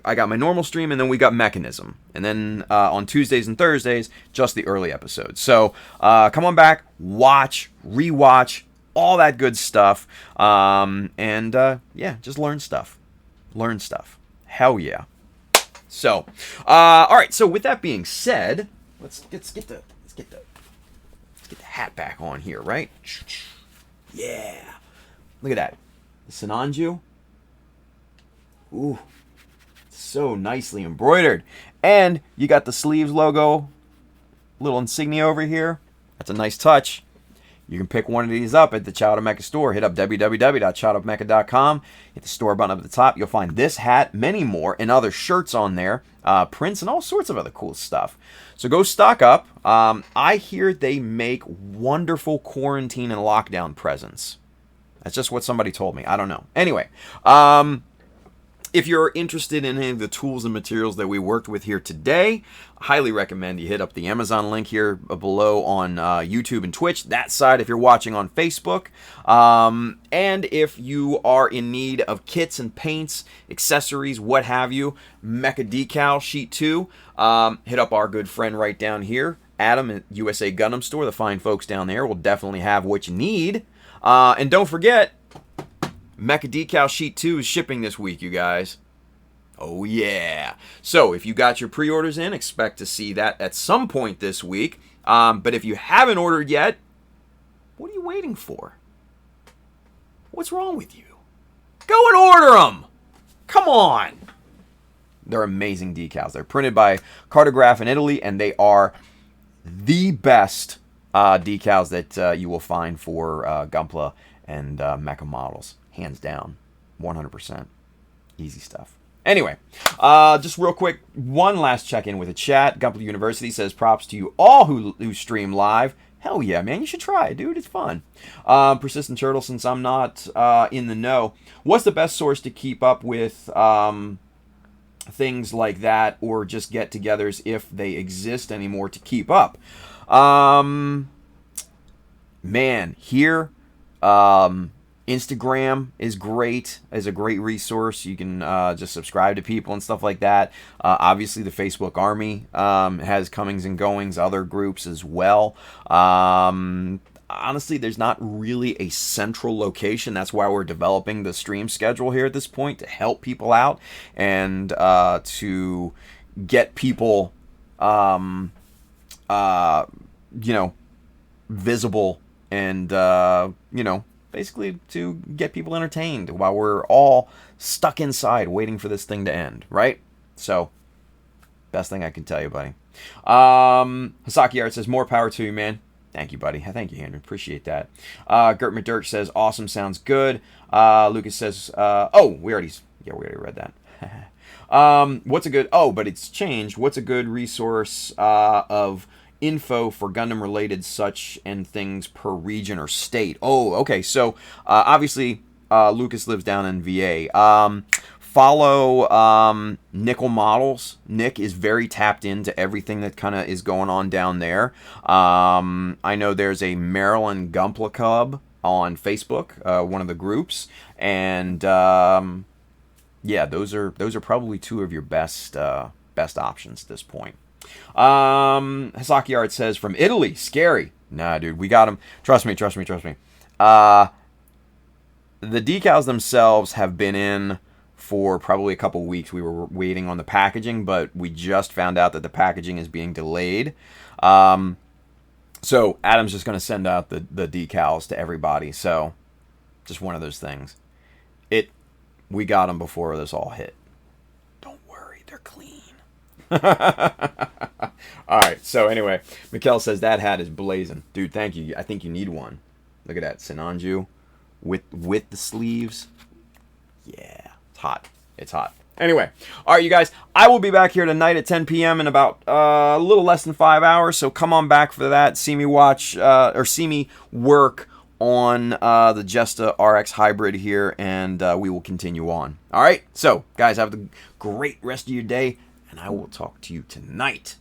I got my normal stream, and then we got Mechanism, and then on Tuesdays and Thursdays just the early episodes. So come on back, watch, rewatch, all that good stuff, and just learn stuff. Hell yeah. So all right, so with that being said, let's get the hat back on here, right? Yeah, look at that, the Sinanju. Ooh, so nicely embroidered. And you got the sleeves logo, little insignia over here. That's a nice touch. You can pick one of these up at the Child of Mecha store. Hit up www.childofmecha.com. Hit the store button up at the top. You'll find this hat, many more, and other shirts on there, prints, and all sorts of other cool stuff. So go stock up. I hear they make wonderful quarantine and lockdown presents. That's just what somebody told me. I don't know. Anyway, if you're interested in any of the tools and materials that we worked with here today, I highly recommend you hit up the Amazon link here below on YouTube and Twitch. That side if you're watching on Facebook. And if you are in need of kits and paints, accessories, what have you, Mecha Decal Sheet 2, hit up our good friend right down here, Adam at USA Gundam Store. The fine folks down there will definitely have what you need. And don't forget, Mecha Decal Sheet 2 is shipping this week, you guys. Oh, yeah. So, if you got your pre-orders in, expect to see that at some point this week. But if you haven't ordered yet, what are you waiting for? What's wrong with you? Go and order them! Come on! They're amazing decals. They're printed by Cartograph in Italy, and they are the best decals that you will find for Gunpla and Mecha models. Hands down, 100%. Easy stuff. Anyway, just real quick, one last check-in with a chat. Gunpla University says, props to you all who stream live. Hell yeah, man, you should try it, dude. It's fun. Persistent Turtle, since I'm not in the know, what's the best source to keep up with things like that, or just get-togethers if they exist anymore to keep up? Man, here... Instagram is a great resource. You can just subscribe to people and stuff like that. Obviously, the Facebook Army has comings and goings, other groups as well. Honestly, there's not really a central location. That's why we're developing the stream schedule here at this point, to help people out and to get people, visible and, basically to get people entertained while we're all stuck inside waiting for this thing to end, right? So, best thing I can tell you, buddy. Hasaki Art says, more power to you, man. Thank you, buddy. Thank you, Andrew. Appreciate that. Gert McDirt says, awesome, sounds good. Lucas says, we already read that. But it's changed. What's a good resource of info for Gundam related such and things per region or state? Oh, okay. So obviously Lucas lives down in VA. Follow Nickel Models. Nick is very tapped into everything that kind of is going on down there. I know there's a Maryland Gunpla Club on Facebook, one of the groups, and yeah, those are probably two of your best options at this point. Hasaki Art says from Italy, scary. Nah, dude, we got them. Trust me. The decals themselves have been in for probably a couple weeks. We were waiting on the packaging, but we just found out that the packaging is being delayed. So Adam's just going to send out the decals to everybody. So just one of those things. We got them before this all hit. Don't worry, they're clean. All right. So anyway, Mikkel says that hat is blazing, dude. Thank you. I think you need one. Look at that Sinanju with the sleeves. Yeah, it's hot. It's hot. Anyway, all right, you guys. I will be back here tonight at 10 p.m. in about a little less than 5 hours. So come on back for that. See me watch or see me work on the Jesta RX Hybrid here, and we will continue on. All right. So, guys, have a great rest of your day, and I will talk to you tonight.